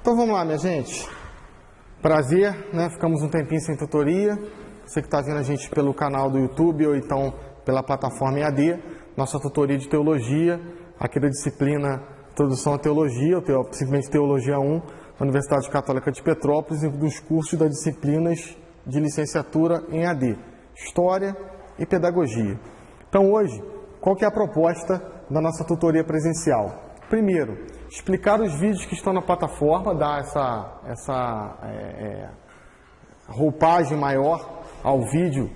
Então vamos lá, minha gente. Prazer, né? Ficamos um tempinho sem tutoria. Você que está vendo a gente pelo canal do YouTube ou então pela plataforma EAD, nossa tutoria de teologia, aqui da disciplina Introdução à Teologia, ou simplesmente Teologia 1, da Universidade Católica de Petrópolis, e dos cursos das disciplinas de licenciatura em EAD, História e Pedagogia. Então hoje, qual que é a proposta da nossa tutoria presencial? Primeiro, explicar os vídeos que estão na plataforma, dar essa roupagem maior aos vídeos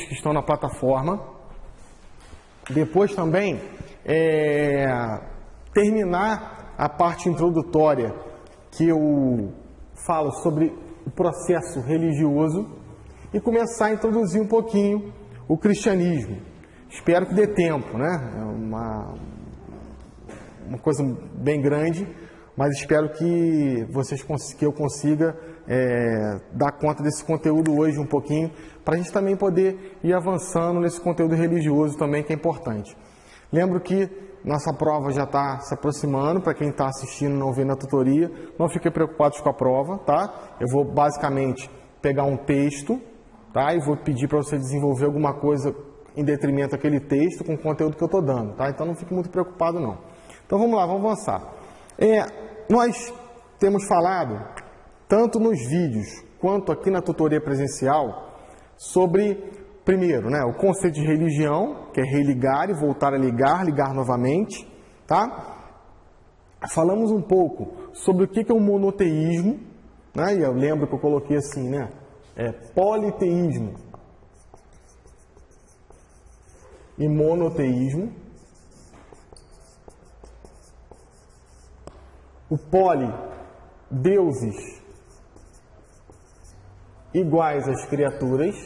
que estão na plataforma. Depois também, terminar a parte introdutória, que eu falo sobre o processo religioso, e começar a introduzir um pouquinho o cristianismo. Espero que dê tempo, né? É uma coisa bem grande, mas espero que eu consiga dar conta desse conteúdo hoje um pouquinho, para a gente também poder ir avançando nesse conteúdo religioso também, que é importante. Lembro que nossa prova já está se aproximando, para quem está assistindo e não vendo a tutoria, não fiquem preocupados com a prova, tá? Eu vou basicamente pegar um texto, tá? E vou pedir para você desenvolver alguma coisa em detrimento daquele texto com o conteúdo que eu estou dando, tá? Então não fique muito preocupado não. Então vamos lá, vamos avançar. Nós temos falado, tanto nos vídeos quanto aqui na tutoria presencial, sobre, primeiro, né, o conceito de religião, que é religar e voltar a ligar, ligar novamente, tá? Falamos um pouco sobre o que é o monoteísmo, né? E eu lembro que eu coloquei assim, né? Politeísmo e monoteísmo. O poli, deuses iguais às criaturas,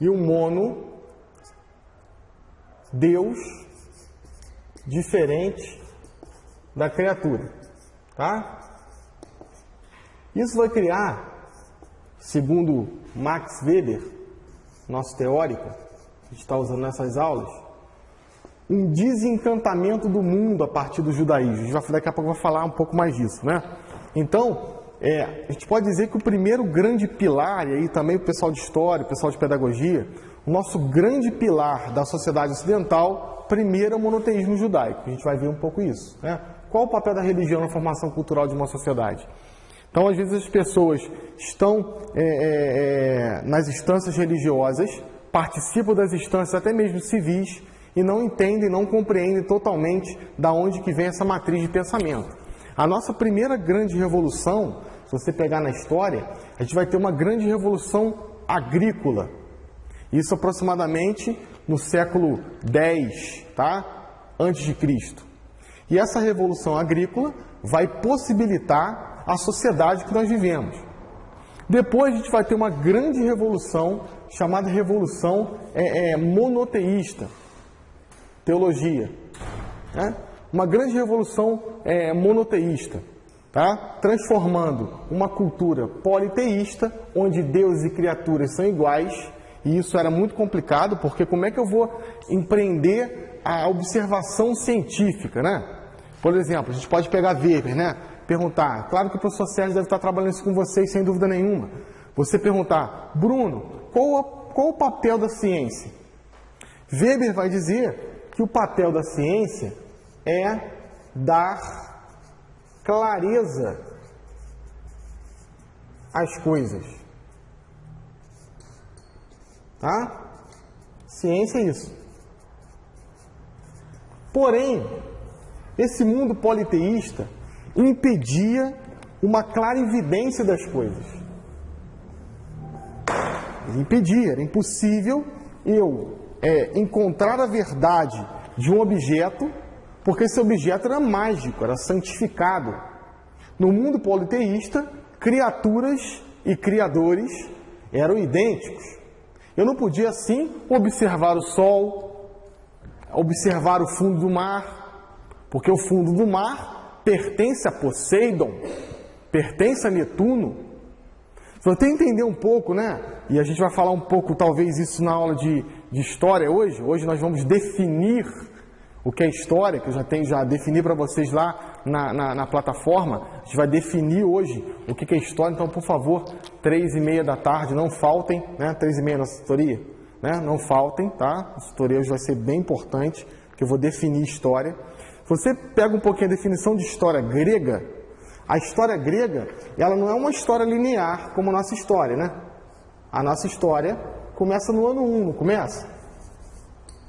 e o mono, Deus diferente da criatura, tá? Isso vai criar, segundo Max Weber, nosso teórico, que a gente está usando nessas aulas, um desencantamento do mundo a partir do judaísmo. Daqui a pouco eu vou falar um pouco mais disso, né? Então, a gente pode dizer que o primeiro grande pilar, e aí também o pessoal de história, o pessoal de pedagogia, o nosso grande pilar da sociedade ocidental, primeiro é o monoteísmo judaico. A gente vai ver um pouco isso, né? Qual o papel da religião na formação cultural de uma sociedade? Então, às vezes as pessoas estão nas instâncias religiosas, participam das instâncias até mesmo civis, e não entendem, não compreendem totalmente da onde que vem essa matriz de pensamento. A nossa primeira grande revolução, se você pegar na história, a gente vai ter uma grande revolução agrícola. Isso aproximadamente no século X, tá? Antes de Cristo. E essa revolução agrícola vai possibilitar a sociedade que nós vivemos. Depois a gente vai ter uma grande revolução, chamada revolução monoteísta. Teologia, né? Uma grande revolução monoteísta, tá? Transformando uma cultura politeísta, onde Deus e criaturas são iguais, e isso era muito complicado, porque como é que eu vou empreender a observação científica, né? Por exemplo, a gente pode pegar Weber, né? Perguntar, claro que o professor Sérgio deve estar trabalhando isso com vocês, sem dúvida nenhuma. Você perguntar, Bruno, qual o papel da ciência? Weber vai dizer que o papel da ciência é dar clareza às coisas. Tá? Ciência é isso. Porém, esse mundo politeísta impedia uma clara evidência das coisas. Ele impedia, era impossível encontrar a verdade de um objeto, porque esse objeto era mágico, era santificado. No mundo politeísta, criaturas e criadores eram idênticos. Eu não podia, assim, observar o sol, observar o fundo do mar, porque o fundo do mar pertence a Poseidon, pertence a Netuno. Você tem que entender um pouco, né? E a gente vai falar um pouco, talvez, isso na aula de história hoje. Hoje nós vamos definir o que é história, que eu já defini para vocês lá na plataforma, a gente vai definir hoje o que é história, então, por favor, 3h30 da tarde, não faltem, né? 3h30 nossa tutoria, né? Não faltem, tá? A tutoria hoje vai ser bem importante, porque eu vou definir história. Se você pega um pouquinho a definição de história grega, a história grega, ela não é uma história linear como a nossa história, né? A nossa história começa no ano 1, não começa?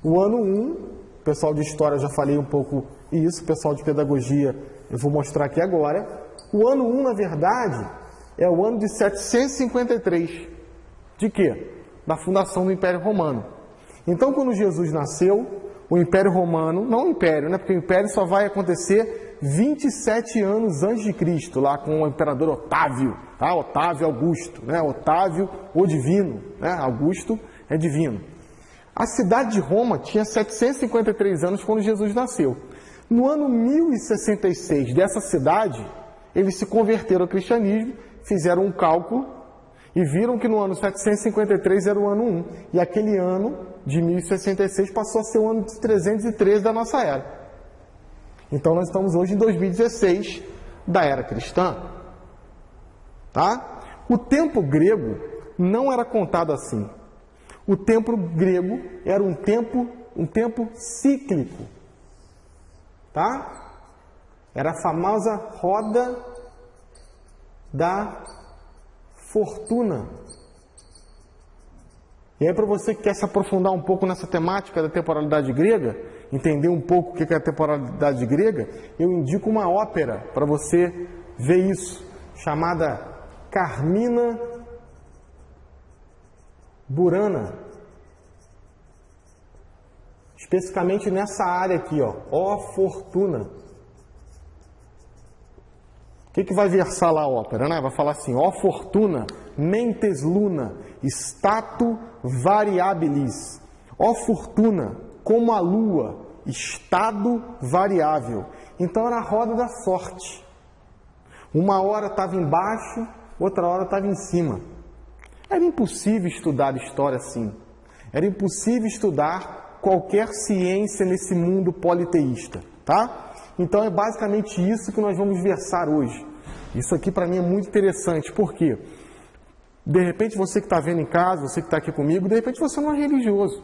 O ano 1, pessoal de história, eu já falei um pouco isso, pessoal de pedagogia, eu vou mostrar aqui agora. O ano 1, na verdade, é o ano de 753. De quê? Da fundação do Império Romano. Então, quando Jesus nasceu, o Império Romano, não o Império, né? Porque o Império só vai acontecer 27 anos antes de Cristo, lá com o Imperador Otávio, tá? Otávio Augusto, né? Otávio, o divino, né? Augusto é divino. A cidade de Roma tinha 753 anos quando Jesus nasceu. No ano 1066 dessa cidade, eles se converteram ao cristianismo, fizeram um cálculo e viram que no ano 753 era o ano 1. E aquele ano de 1066 passou a ser o ano de 313 da nossa era. Então nós estamos hoje em 2016 da era cristã. Tá? O tempo grego não era contado assim. O tempo grego era um tempo cíclico. Tá? Era a famosa roda da fortuna. E aí, para você que quer se aprofundar um pouco nessa temática da temporalidade grega, entender um pouco o que é a temporalidade grega, eu indico uma ópera para você ver isso, chamada Carmina Burana. Especificamente nessa área aqui, ó fortuna. O que vai versar lá a ópera, né? Vai falar assim, ó fortuna, mentes luna, statu variabilis. Ó fortuna, como a lua, estado variável. Então era a roda da sorte. Uma hora estava embaixo, outra hora estava em cima. Era impossível estudar história assim. Era impossível estudar qualquer ciência nesse mundo politeísta, tá? Então é basicamente isso que nós vamos versar hoje. Isso aqui para mim é muito interessante, porque de repente você que está vendo em casa, você que está aqui comigo, de repente você não é religioso.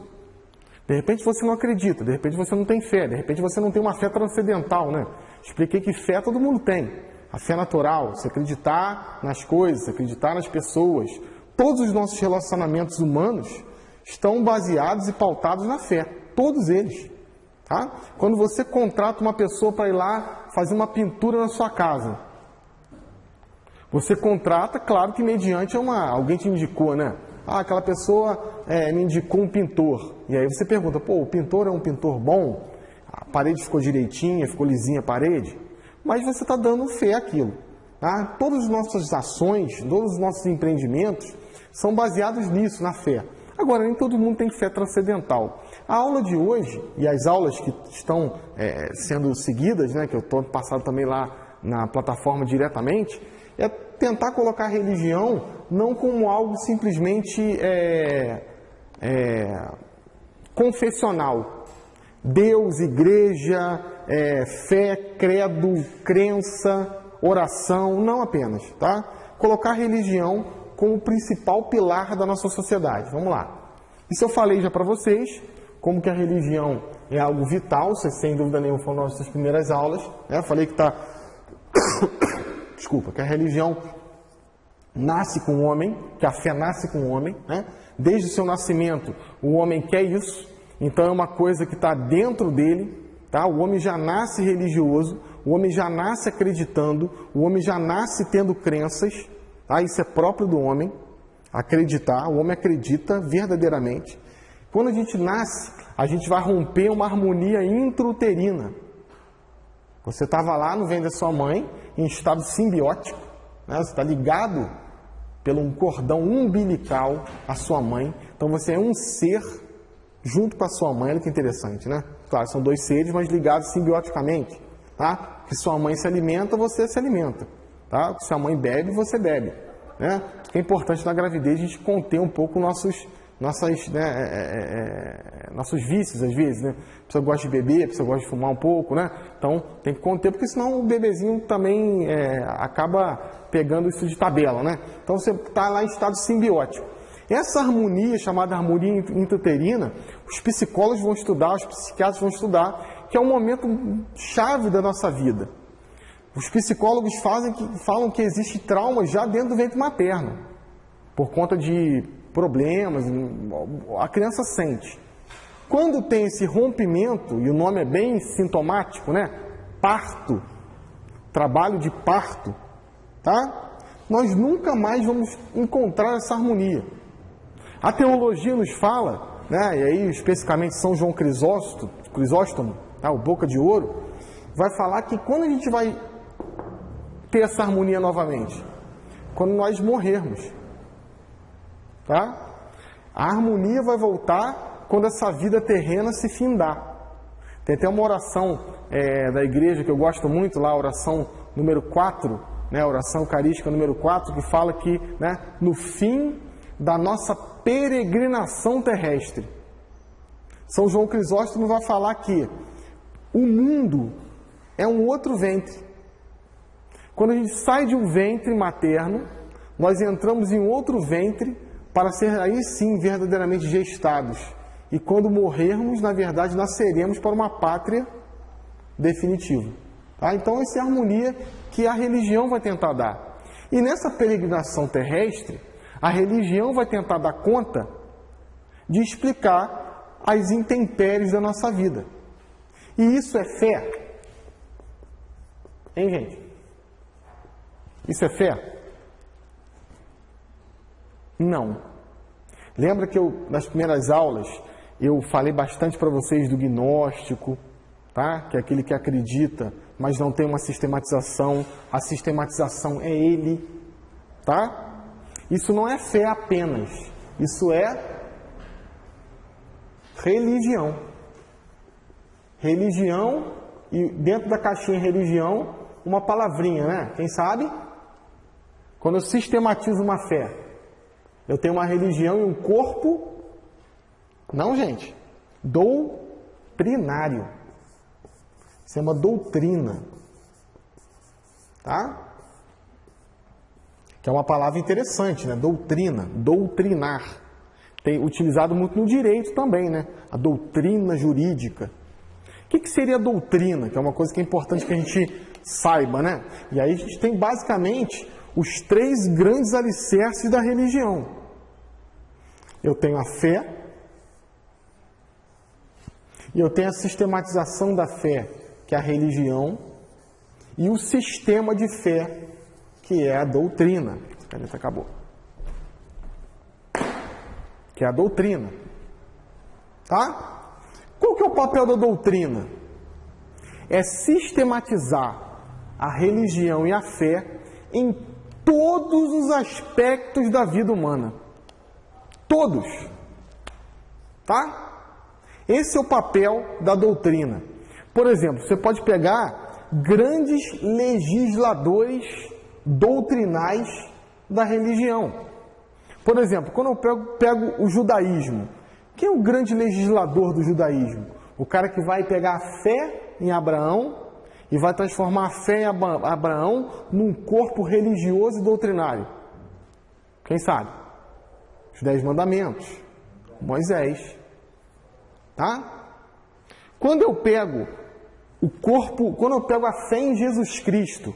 De repente você não acredita, de repente você não tem fé, de repente você não tem uma fé transcendental, né? Expliquei que fé todo mundo tem. A fé natural, você acreditar nas coisas, acreditar nas pessoas. Todos os nossos relacionamentos humanos estão baseados e pautados na fé. Todos eles. Tá? Quando você contrata uma pessoa para ir lá fazer uma pintura na sua casa, você contrata, claro que mediante alguém te indicou, né? Ah, aquela pessoa me indicou um pintor. E aí você pergunta, pô, o pintor é um pintor bom? A parede ficou direitinha, ficou lisinha a parede? Mas você está dando fé àquilo. Tá? Todas as nossas ações, todos os nossos empreendimentos são baseados nisso, na fé. Agora, nem todo mundo tem fé transcendental. A aula de hoje, e as aulas que estão sendo seguidas, né, que eu estou passando também lá na plataforma diretamente, é tentar colocar a religião não como algo simplesmente confessional. Deus, igreja, fé, credo, crença, oração, não apenas, tá? Colocar a religião como o principal pilar da nossa sociedade. Vamos lá. Isso eu falei já para vocês, como que a religião é algo vital, sem dúvida nenhuma foram nossas primeiras aulas. Né? Eu falei que que a religião nasce com o homem, que a fé nasce com o homem. Né? Desde o seu nascimento, o homem quer isso, então é uma coisa que está dentro dele. Tá? O homem já nasce religioso, o homem já nasce acreditando, o homem já nasce tendo crenças. Tá? Isso é próprio do homem, acreditar, o homem acredita verdadeiramente. Quando a gente nasce, a gente vai romper uma harmonia intrauterina. Você estava lá no ventre da sua mãe, em estado simbiótico, né? Você está ligado pelo um cordão umbilical à sua mãe, então você é um ser junto com a sua mãe. Olha que interessante, né? Claro, são dois seres, mas ligados simbioticamente. Tá? Se sua mãe se alimenta, você se alimenta. Tá? Se a mãe bebe, você bebe. Né? É importante na gravidez a gente conter um pouco nossos nossos vícios, às vezes, né? A pessoa gosta de beber, a pessoa gosta de fumar um pouco, né? Então, tem que conter, porque senão o bebezinho também acaba pegando isso de tabela, né? Então, você está lá em estado simbiótico. Essa harmonia, chamada harmonia intrauterina, os psicólogos vão estudar, os psiquiatras vão estudar, que é um momento chave da nossa vida. Os psicólogos falam que existe trauma já dentro do ventre materno, por conta de problemas, a criança sente. Quando tem esse rompimento, e o nome é bem sintomático, né? Parto, trabalho de parto, tá? Nós nunca mais vamos encontrar essa harmonia. A teologia nos fala, né? E aí especificamente São João Crisóstomo, tá? O Boca de Ouro, vai falar que quando a gente vai ter essa harmonia novamente? Quando nós morrermos. Tá? A harmonia vai voltar quando essa vida terrena se findar. Tem até uma oração da igreja que eu gosto muito, lá a oração número 4, né, a oração eucarística número 4, que fala que, né, no fim da nossa peregrinação terrestre. São João Crisóstomo vai falar que o mundo é um outro ventre. Quando a gente sai de um ventre materno, nós entramos em outro ventre para ser aí sim verdadeiramente gestados. E quando morrermos, na verdade, nasceremos para uma pátria definitiva. Tá? Então, essa é a harmonia que a religião vai tentar dar. E nessa peregrinação terrestre, a religião vai tentar dar conta de explicar as intempéries da nossa vida. E isso é fé? Hein, gente? Isso é fé? Não. Lembra que nas primeiras aulas, eu falei bastante para vocês do gnóstico, tá? Que é aquele que acredita, mas não tem uma sistematização. A sistematização é ele, tá? Isso não é fé apenas. Isso é religião. Religião, e dentro da caixinha religião, uma palavrinha, né? Quem sabe? Quando eu sistematizo uma fé, eu tenho uma religião e um corpo, não, gente, doutrinário. Isso é uma doutrina, tá? Que é uma palavra interessante, né? Doutrina, doutrinar. Tem utilizado muito no direito também, né? A doutrina jurídica. O que seria a doutrina? Que é uma coisa que é importante que a gente saiba, né? E aí a gente tem basicamente os 3 grandes alicerces da religião. Eu tenho a fé, e eu tenho a sistematização da fé, que é a religião, e o sistema de fé, que é a doutrina. A caneta acabou. Que é a doutrina. Tá? Qual que é o papel da doutrina? É sistematizar a religião e a fé em todos os aspectos da vida humana. Todos. Tá? Esse é o papel da doutrina. Por exemplo, você pode pegar grandes legisladores doutrinais da religião. Por exemplo, quando eu pego o judaísmo, quem é o grande legislador do judaísmo? O cara que vai pegar a fé em Abraão e vai transformar a fé em Abraão num corpo religioso e doutrinário. Quem sabe? Os 10 mandamentos. Moisés. Tá? Quando eu pego o corpo, quando eu pego a fé em Jesus Cristo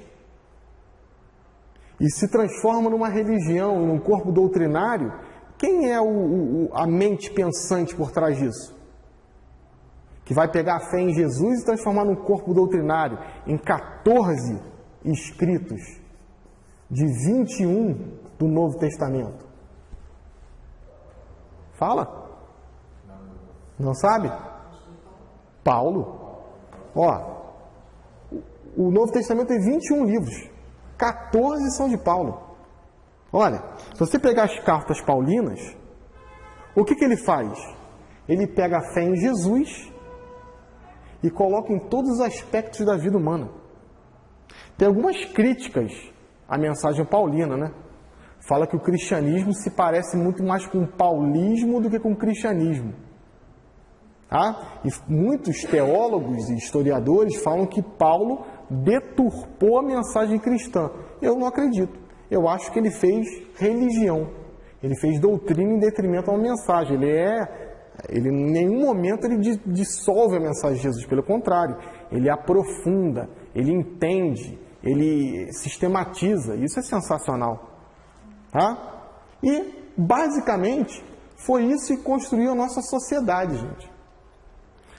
e se transforma numa religião, num corpo doutrinário, quem é a mente pensante por trás disso? Que vai pegar a fé em Jesus e transformar num corpo doutrinário em 14 escritos de 21 do Novo Testamento. Fala? Não sabe? Paulo. Ó, o Novo Testamento tem 21 livros. 14 são de Paulo. Olha, se você pegar as cartas paulinas, o que ele faz? Ele pega a fé em Jesus e coloca em todos os aspectos da vida humana. Tem algumas críticas à mensagem paulina, né? fala que o cristianismo se parece muito mais com o paulismo do que com o cristianismo. Tá? E muitos teólogos e historiadores falam que Paulo deturpou a mensagem cristã. Eu não acredito. Eu acho que ele fez religião. Ele fez doutrina em detrimento a uma mensagem. Ele em nenhum momento ele dissolve a mensagem de Jesus. Pelo contrário, ele aprofunda, ele entende, ele sistematiza. Isso é sensacional. Tá? E, basicamente, foi isso que construiu a nossa sociedade, gente.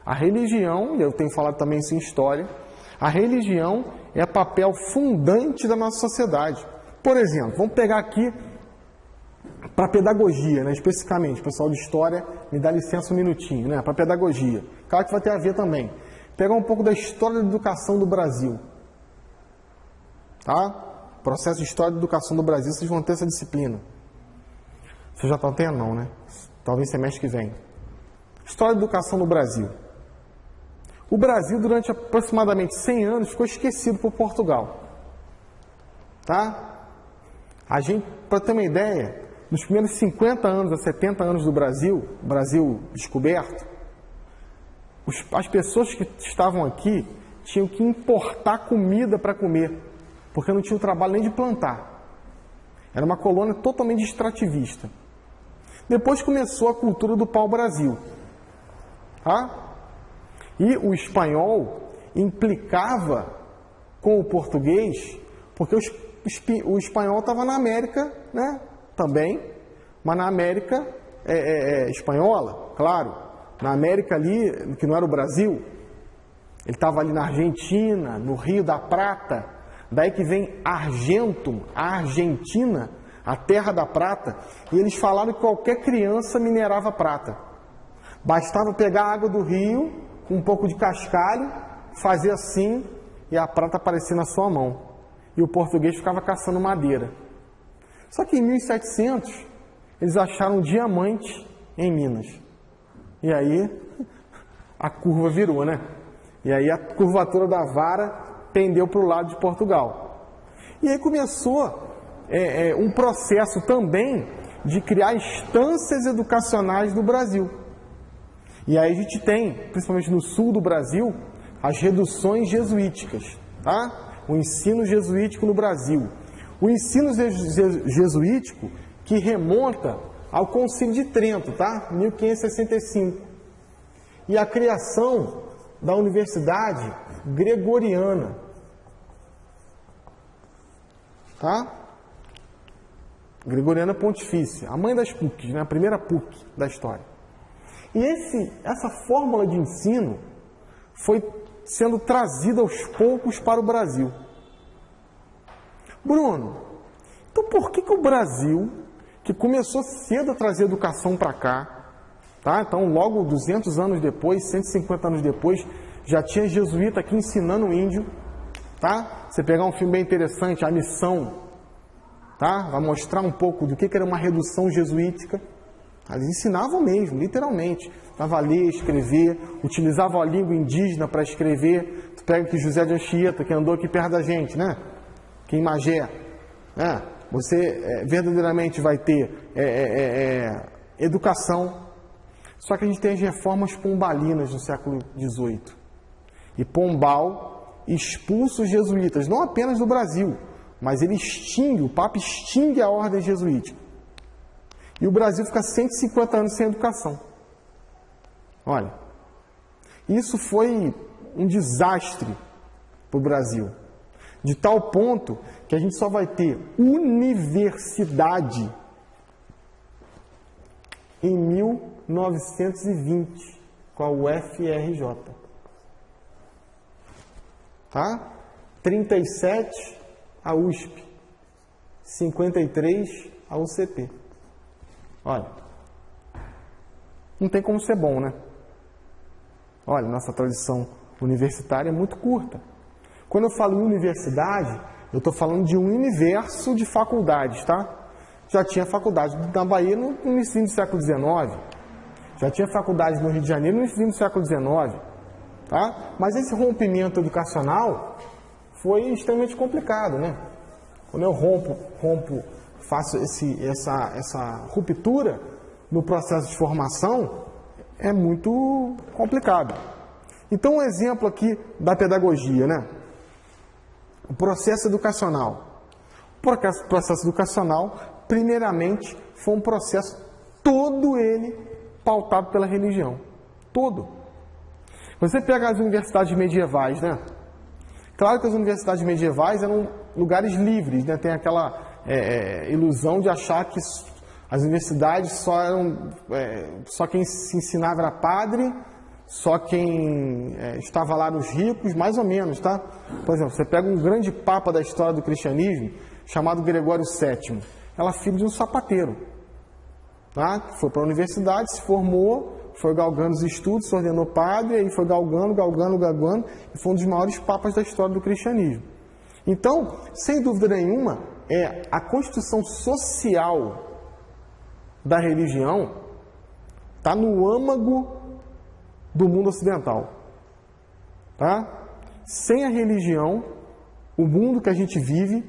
A religião, e eu tenho falado também isso em história, a religião é papel fundante da nossa sociedade. Por exemplo, vamos pegar aqui para pedagogia, né, especificamente. O pessoal de história me dá licença um minutinho, né, para pedagogia. Claro que vai ter a ver também. Pegar um pouco da história da educação do Brasil. Tá? Processo de história da educação do Brasil, vocês vão ter essa disciplina. Vocês já estão tendo, não, né? Talvez semestre que vem. História da educação do Brasil. O Brasil, durante aproximadamente 100 anos, ficou esquecido por Portugal. Tá? A gente, para ter uma ideia, nos primeiros 50 anos a 70 anos do Brasil, Brasil descoberto, as pessoas que estavam aqui tinham que importar comida para comer, porque não tinha o trabalho nem de plantar. Era uma colônia totalmente extrativista. Depois começou a cultura do pau-brasil. Tá? E o espanhol implicava com o português, porque o espanhol estava na América, né, também, mas na América espanhola, claro, na América ali, que não era o Brasil, ele estava ali na Argentina, no Rio da Prata, daí que vem Argentum, a Argentina, a terra da prata, e eles falaram que qualquer criança minerava prata. Bastava pegar a água do rio, com um pouco de cascalho, fazer assim, e a prata aparecia na sua mão. E o português ficava caçando madeira. Só que em 1700, eles acharam um diamante em Minas. E aí, a curva virou, né? E aí a curvatura da vara pendeu para o lado de Portugal. E aí começou um processo também de criar instâncias educacionais no Brasil. E aí a gente tem, principalmente no sul do Brasil, as reduções jesuíticas, tá? O ensino jesuítico no Brasil. O ensino jesuítico que remonta ao Concílio de Trento, tá? 1565. E a criação da Universidade Gregoriana, tá? Gregoriana Pontifícia, a mãe das PUCs, né? A primeira PUC da história. E essa fórmula de ensino foi sendo trazida aos poucos para o Brasil. Bruno, então por que o Brasil, que começou cedo a trazer educação para cá, tá? Então logo 200 anos depois, 150 anos depois, já tinha jesuíta aqui ensinando o índio, tá? Você pegar um filme bem interessante, A Missão, tá? Vai mostrar um pouco do que era uma redução jesuítica. Eles ensinavam mesmo, literalmente. Dava a ler, escrever, utilizavam a língua indígena para escrever. Tu pega aqui José de Anchieta, que andou aqui perto da gente, né? Aqui em Magé. Você verdadeiramente vai ter educação. Só que a gente tem as reformas pombalinas no século XVIII. E Pombal expulsa os jesuítas, não apenas do Brasil, mas ele o Papa extingue a ordem jesuítica. E o Brasil fica 150 anos sem educação. Olha, isso foi um desastre para o Brasil. De tal ponto que a gente só vai ter universidade em 1920, com a UFRJ. Tá? 37, a USP. 53, a UCP. Olha, não tem como ser bom, né? Olha, nossa tradição universitária é muito curta. Quando eu falo em universidade, eu estou falando de um universo de faculdades, tá? Já tinha faculdade na Bahia no início do século XIX. Já tinha faculdade no Rio de Janeiro no início do século XIX. Tá? Mas esse rompimento educacional foi extremamente complicado, né? Quando eu rompo faço essa ruptura no processo de formação, é muito complicado. Então, um exemplo aqui da pedagogia, né? O processo educacional. O processo educacional, primeiramente, foi um processo todo ele pautado pela religião. Todo. Você pega as universidades medievais, né? Claro que as universidades medievais eram lugares livres, né? Tem aquela ilusão de achar que as universidades só quem se ensinava era padre, só quem estava lá nos ricos, mais ou menos, tá? Por exemplo, você pega um grande papa da história do cristianismo, chamado Gregório VII. Ela é filho de um sapateiro, tá? Foi para a universidade, se formou, foi galgando os estudos, se ordenou padre, aí foi galgando, e foi um dos maiores papas da história do cristianismo. Então, sem dúvida nenhuma, a constituição social da religião está no âmago do mundo ocidental. Tá? Sem a religião, o mundo que a gente vive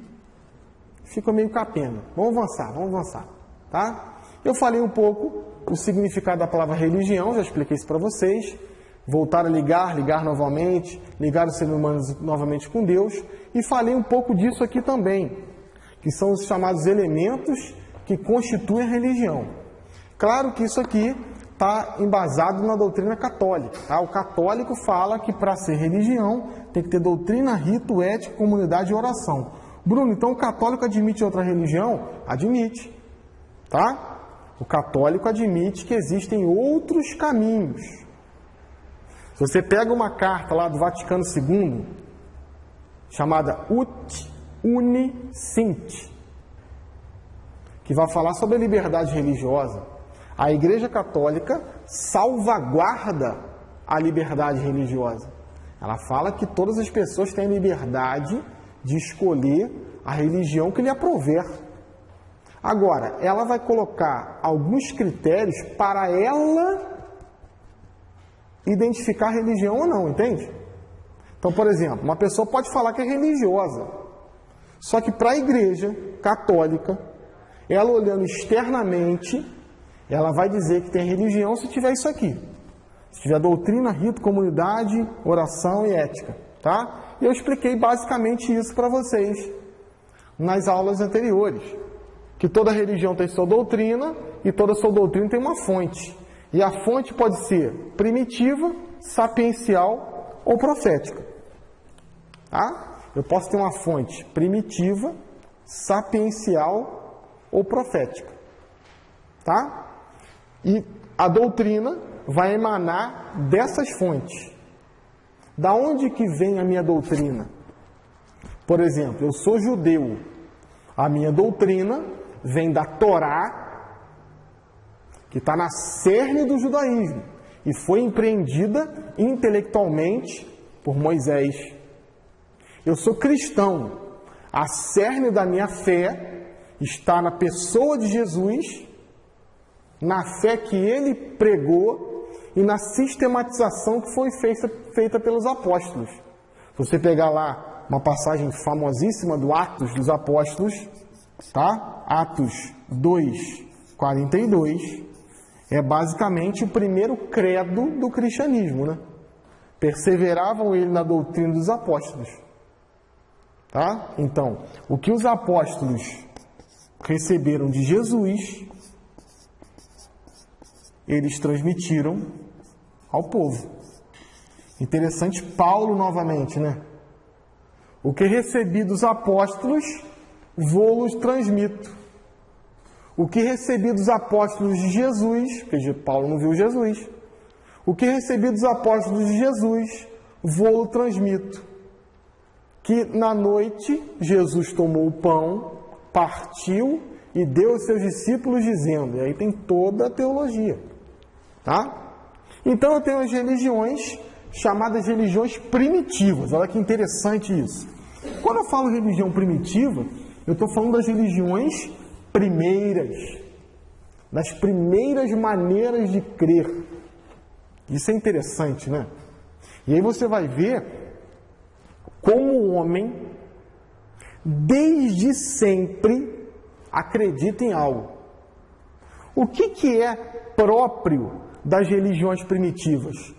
fica meio capenga. Vamos avançar. Tá? Eu falei um pouco o significado da palavra religião, já expliquei isso para vocês. Voltar a ligar novamente, ligar os seres humanos novamente com Deus. E falei um pouco disso aqui também, que são os chamados elementos que constituem a religião. Claro que isso aqui está embasado na doutrina católica. Tá? O católico fala que para ser religião tem que ter doutrina, rito, ética, comunidade e oração. Bruno, então o católico admite outra religião? Admite. Tá? O católico admite que existem outros caminhos. Se você pega uma carta lá do Vaticano II, chamada Ut Uni Sint, que vai falar sobre a liberdade religiosa, a Igreja Católica salvaguarda a liberdade religiosa. Ela fala que todas as pessoas têm liberdade de escolher a religião que lhe aprouver. Agora, ela vai colocar alguns critérios para ela identificar a religião ou não, entende? Então, por exemplo, uma pessoa pode falar que é religiosa, só que para a Igreja Católica, ela olhando externamente, ela vai dizer que tem religião se tiver isso aqui. Se tiver doutrina, rito, comunidade, oração e ética, tá? E eu expliquei basicamente isso para vocês nas aulas anteriores. Que toda religião tem sua doutrina e toda sua doutrina tem uma fonte. E a fonte pode ser primitiva, sapiencial ou profética. Tá? Eu posso ter uma fonte primitiva, sapiencial ou profética. Tá? E a doutrina vai emanar dessas fontes. Da onde que vem a minha doutrina? Por exemplo, eu sou judeu. A minha doutrina vem da Torá, que está na cerne do judaísmo, e foi empreendida intelectualmente por Moisés. Eu sou cristão. A cerne da minha fé está na pessoa de Jesus, na fé que ele pregou e na sistematização que foi feita pelos apóstolos. Se você pegar lá uma passagem famosíssima do Atos dos Apóstolos, tá? Atos 2, 42, é basicamente o primeiro credo do cristianismo, né? Perseveravam ele na doutrina dos apóstolos. Tá? Então, o que os apóstolos receberam de Jesus, eles transmitiram ao povo. Interessante, Paulo novamente, né? O que recebi dos apóstolos, vou-los transmito. O que recebi dos apóstolos de Jesus, porque Paulo não viu Jesus, o que recebi dos apóstolos de Jesus, vou-lo transmito. Que na noite Jesus tomou o pão, partiu e deu aos seus discípulos dizendo, e aí tem toda a teologia, tá? Então eu tenho as religiões chamadas religiões primitivas. Olha que interessante isso. Quando eu falo religião primitiva, eu estou falando das religiões primeiras, das primeiras maneiras de crer. Isso é interessante, né? E aí você vai ver como o homem, desde sempre, acredita em algo. O que é próprio das religiões primitivas?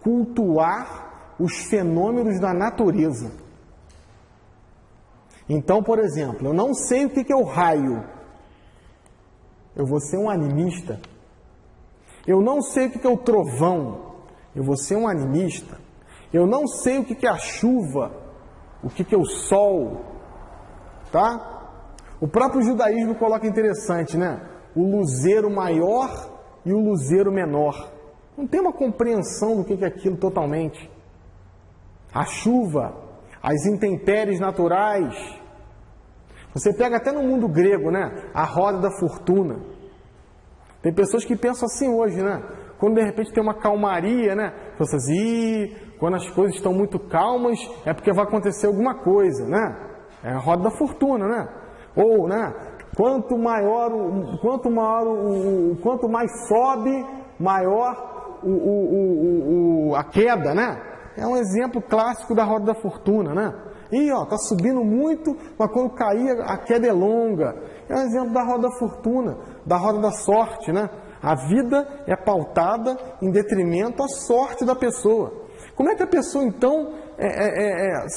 Cultuar os fenômenos da natureza. Então, por exemplo, eu não sei o que é o raio. Eu vou ser um animista. Eu não sei o que é o trovão. Eu vou ser um animista. Eu não sei o que é a chuva, o que é o sol. Tá? O próprio judaísmo coloca interessante, né? O luzeiro maior e o luzeiro menor. Não tem uma compreensão do que é aquilo totalmente. A chuva, as intempéries naturais. Você pega até no mundo grego, né? A roda da fortuna. Tem pessoas que pensam assim hoje, né? Quando de repente tem uma calmaria, né? Pessoas assim, quando as coisas estão muito calmas, é porque vai acontecer alguma coisa, né? É a roda da fortuna, né? Ou, né? Quanto mais sobe, maior a queda, né? É um exemplo clássico da roda da fortuna, né? E ó, tá subindo muito, mas quando cair a queda é longa. É um exemplo da roda da fortuna, da roda da sorte, né? A vida é pautada em detrimento à sorte da pessoa. Como é que a pessoa então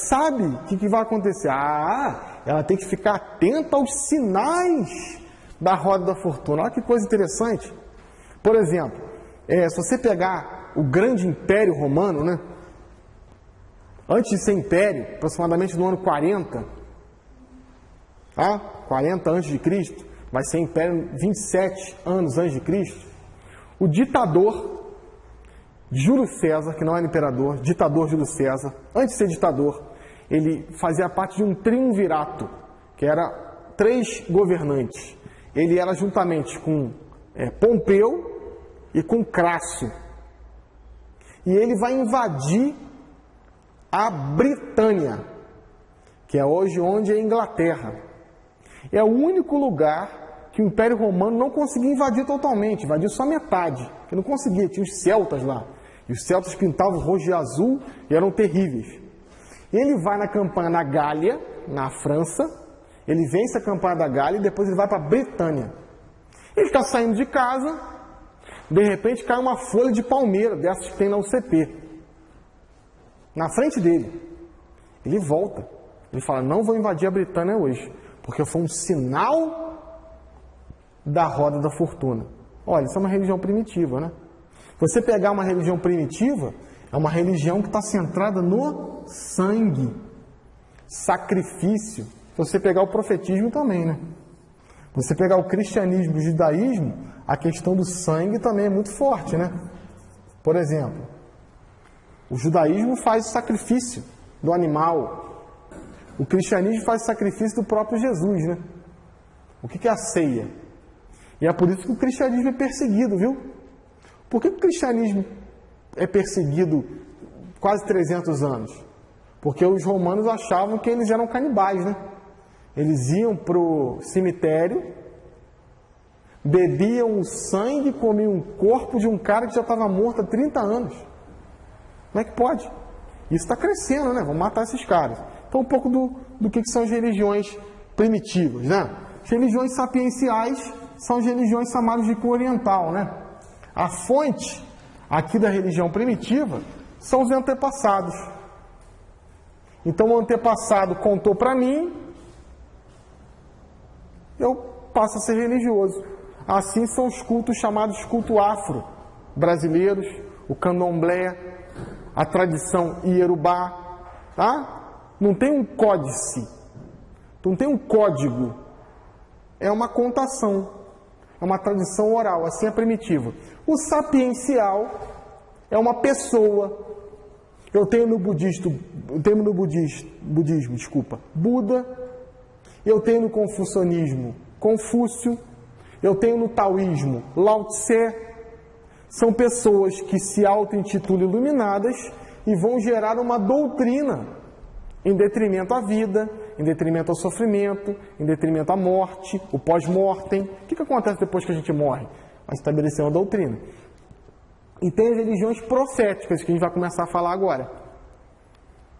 sabe o que vai acontecer? Ela tem que ficar atenta aos sinais da roda da fortuna. Olha que coisa interessante. Por exemplo, se você pegar o grande Império Romano, né? Antes de ser império, aproximadamente no ano 40, tá? 40 a.C., vai ser império 27 anos antes de Cristo. O ditador Júlio César, que não era imperador, ditador Júlio César, antes de ser ditador, ele fazia parte de um triunvirato, que era 3 governantes. Ele era juntamente com Pompeu e com Crasso. E ele vai invadir a Britânia, que é hoje onde é a Inglaterra. É o único lugar que o Império Romano não conseguia invadir totalmente, invadiu só metade, que não conseguia, tinha os celtas lá. E os celtas pintavam roxo e azul e eram terríveis. Ele vai na campanha na Gália, na França, ele vence a campanha da Gália e depois ele vai para a Britânia. Ele está saindo de casa, de repente cai uma folha de palmeira, dessas que tem na UCP, na frente dele. Ele volta. Ele fala, não vou invadir a Britânia hoje, porque foi um sinal da roda da fortuna. Olha, isso é uma religião primitiva, né? Você pegar uma religião primitiva, é uma religião que está centrada no sangue, sacrifício. Se você pegar o profetismo também, né? Você pegar o cristianismo e o judaísmo, a questão do sangue também é muito forte, né? Por exemplo, o judaísmo faz o sacrifício do animal. O cristianismo faz o sacrifício do próprio Jesus, né? O que é a ceia? E é por isso que o cristianismo é perseguido, viu? Por que o cristianismo é perseguido quase 300 anos? Porque os romanos achavam que eles eram canibais, né? Eles iam para o cemitério, bebiam o sangue, comiam o corpo de um cara que já estava morto há 30 anos. Como é que pode? Isso está crescendo, né? Vamos matar esses caras. Então, um pouco do que são as religiões primitivas, né? As religiões sapienciais são as religiões chamadas de cor oriental, né? A fonte aqui da religião primitiva são os antepassados. Então, o antepassado contou para mim, eu passo a ser religioso. Assim são os cultos chamados culto afro, brasileiros, o candomblé, a tradição iorubá, tá? Não tem um códice, não tem um código, é uma contação, é uma tradição oral, assim é primitivo. O sapiencial é uma pessoa. Eu tenho no budismo, Buda. Eu tenho no confucionismo, Confúcio. Eu tenho no taoísmo, Lao Tse. São pessoas que se auto-intitulam iluminadas e vão gerar uma doutrina em detrimento à vida, em detrimento ao sofrimento, em detrimento à morte, o pós-mortem. O que acontece depois que a gente morre? Vai estabelecer uma doutrina. E tem as religiões proféticas, que a gente vai começar a falar agora.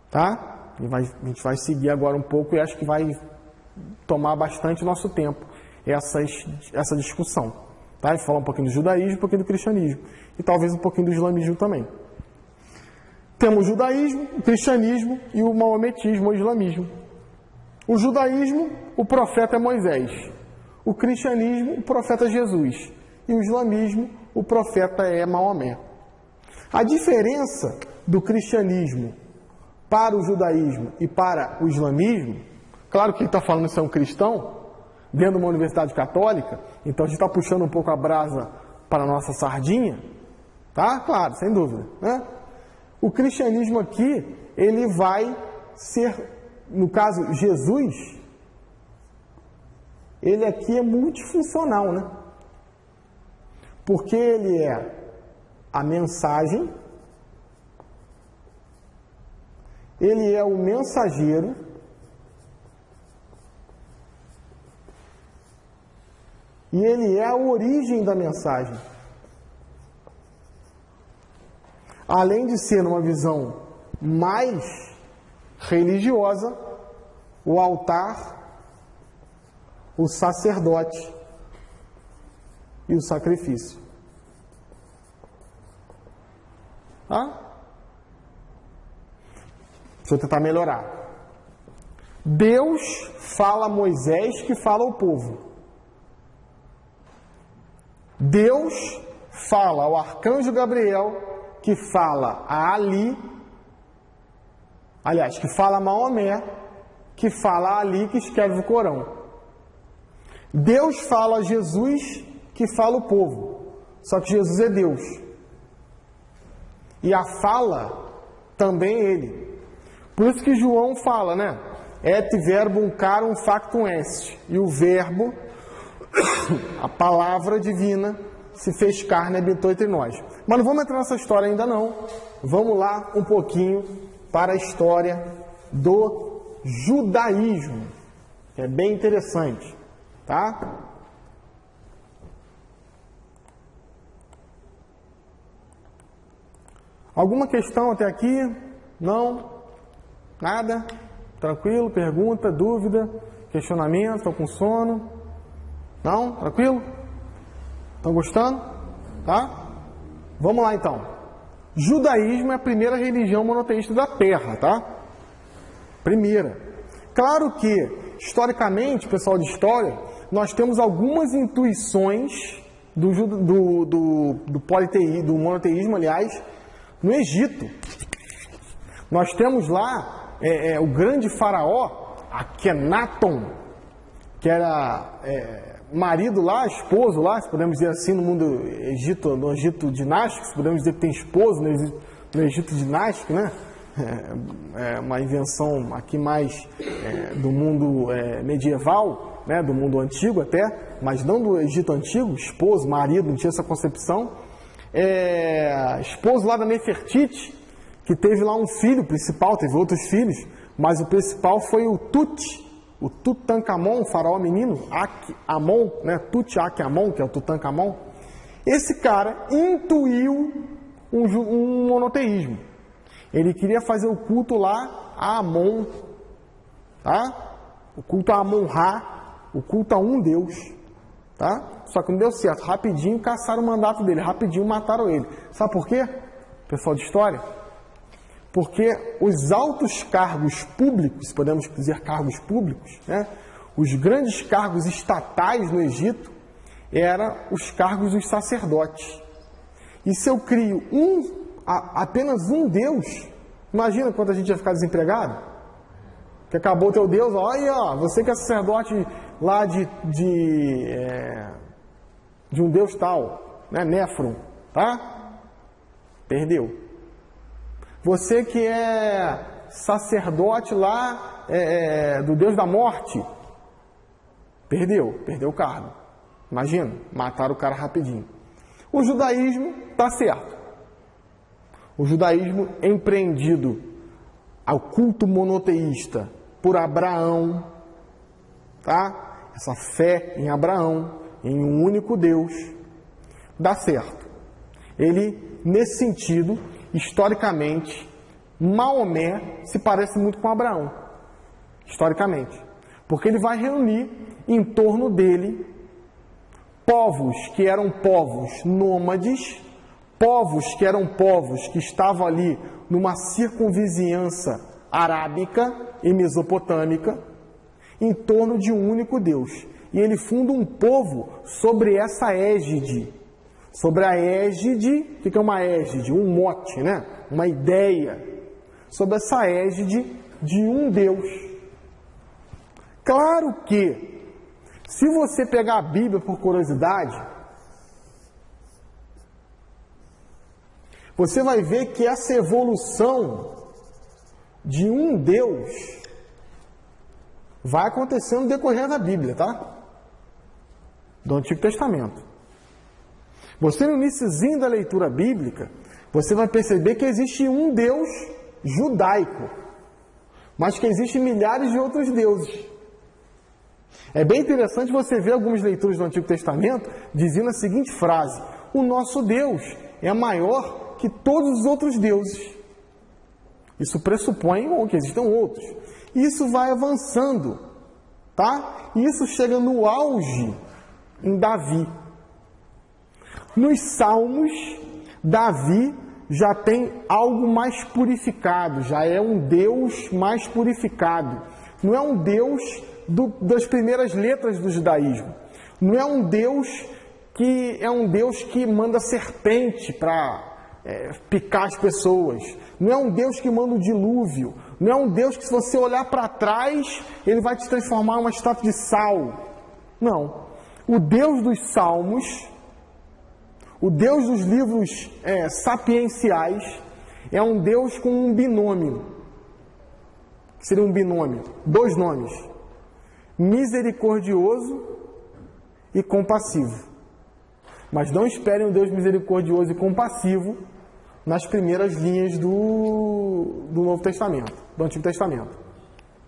Tá? A gente vai seguir agora um pouco e acho que vai tomar bastante nosso tempo. essa discussão. Tá? A gente fala um pouquinho do judaísmo, um pouquinho do cristianismo. E talvez um pouquinho do islamismo também. Temos o judaísmo, o cristianismo e o maometismo, o islamismo. O judaísmo, o profeta é Moisés. O cristianismo, o profeta é Jesus. E o islamismo, o profeta é Maomé. A diferença do cristianismo para o judaísmo e para o islamismo, claro que ele está falando isso é um cristão, dentro de uma universidade católica, então a gente está puxando um pouco a brasa para a nossa sardinha, tá? Claro, sem dúvida, né? O cristianismo aqui, ele vai ser, no caso, Jesus, ele aqui é multifuncional, né? Porque ele é a mensagem, ele é o mensageiro, e ele é a origem da mensagem. Além de ser uma visão mais religiosa, o altar, o sacerdote e o sacrifício. Tá? Deixa eu tentar melhorar. Deus fala a Moisés que fala ao povo. Deus fala ao arcanjo Gabriel que fala a Ali, aliás, que fala a Maomé, que fala a Ali que escreve o Corão. Deus fala a Jesus que fala o povo. Só que Jesus é Deus. E a fala também é Ele. Por isso que João fala, né? Et verbum carum factum est. E o verbo, a palavra divina, se fez carne e habitou entre nós. Mas não vamos entrar nessa história ainda não. Vamos lá um pouquinho para a história do judaísmo, que é bem interessante, tá? Alguma questão até aqui? Não? Nada? Tranquilo? Pergunta, dúvida, questionamento? Estou com sono? Não? Tranquilo? Estão gostando? Tá? Vamos lá então. Judaísmo é a primeira religião monoteísta da Terra, tá? Primeira. Claro que, historicamente, pessoal de história, nós temos algumas intuições do politeísmo, do monoteísmo, aliás, no Egito. Nós temos lá o grande faraó, Akenaton, que era marido lá, esposo lá, se podemos dizer assim, no Egito dinástico, se podemos dizer que tem esposo no Egito dinástico, né? É uma invenção aqui mais do mundo medieval, né? Do mundo antigo até, mas não do Egito antigo, esposo, marido, não tinha essa concepção. Esposo lá da Nefertiti, que teve lá um filho principal, teve outros filhos, mas o principal foi o Tutankhamon, o faraó menino, Amon, né? Tut-Akh-Amon, que é o Tutankhamon. Esse cara intuiu um monoteísmo. Ele queria fazer o culto lá a Amon, tá? O culto a Amon-Ra, o culto a um Deus, tá? Só que não deu certo. Rapidinho caçaram o mandato dele, rapidinho mataram ele. Sabe por quê, pessoal de história? Porque os altos cargos públicos, podemos dizer cargos públicos, né? Os grandes cargos estatais no Egito eram os cargos dos sacerdotes. E se eu crio apenas um Deus, imagina quanto a gente ia ficar desempregado? Que acabou o teu Deus, olha, você que é sacerdote lá de um Deus tal, né? Néfron, tá? Perdeu. Você que é sacerdote lá do Deus da morte, perdeu o cargo. Imagina, mataram o cara rapidinho. O judaísmo está certo. O judaísmo empreendido ao culto monoteísta por Abraão, tá? Essa fé em Abraão, em um único Deus, dá certo. Ele, nesse sentido, historicamente, Maomé se parece muito com Abraão, historicamente, porque ele vai reunir em torno dele povos que eram povos nômades, povos que eram povos que estavam ali numa circunvizinhança arábica e mesopotâmica, em torno de um único Deus. E ele funda um povo sobre essa égide. Sobre a égide, o que é uma égide? Um mote, né? Uma ideia. Sobre essa égide de um Deus. Claro que, se você pegar a Bíblia por curiosidade, você vai ver que essa evolução de um Deus vai acontecer no decorrer da Bíblia, tá? Do Antigo Testamento. Você, no iniciozinho da leitura bíblica, você vai perceber que existe um Deus judaico, mas que existem milhares de outros deuses. É bem interessante você ver algumas leituras do Antigo Testamento dizendo a seguinte frase: o nosso Deus é maior que todos os outros deuses. Isso pressupõe que existam outros. Isso vai avançando, tá? E isso chega no auge em Davi. Nos Salmos, Davi já tem algo mais purificado, já é um Deus mais purificado. Não é um Deus das primeiras letras do judaísmo. Não é um Deus que manda serpente para picar as pessoas. Não é um Deus que manda o dilúvio. Não é um Deus que, se você olhar para trás, ele vai te transformar em uma estátua de sal. Não. O Deus dos Salmos, o Deus dos livros sapienciais, é um Deus com um binômio. Seria um binômio. 2 nomes. Misericordioso e compassivo. Mas não esperem um Deus misericordioso e compassivo nas primeiras linhas do Novo Testamento, do Antigo Testamento.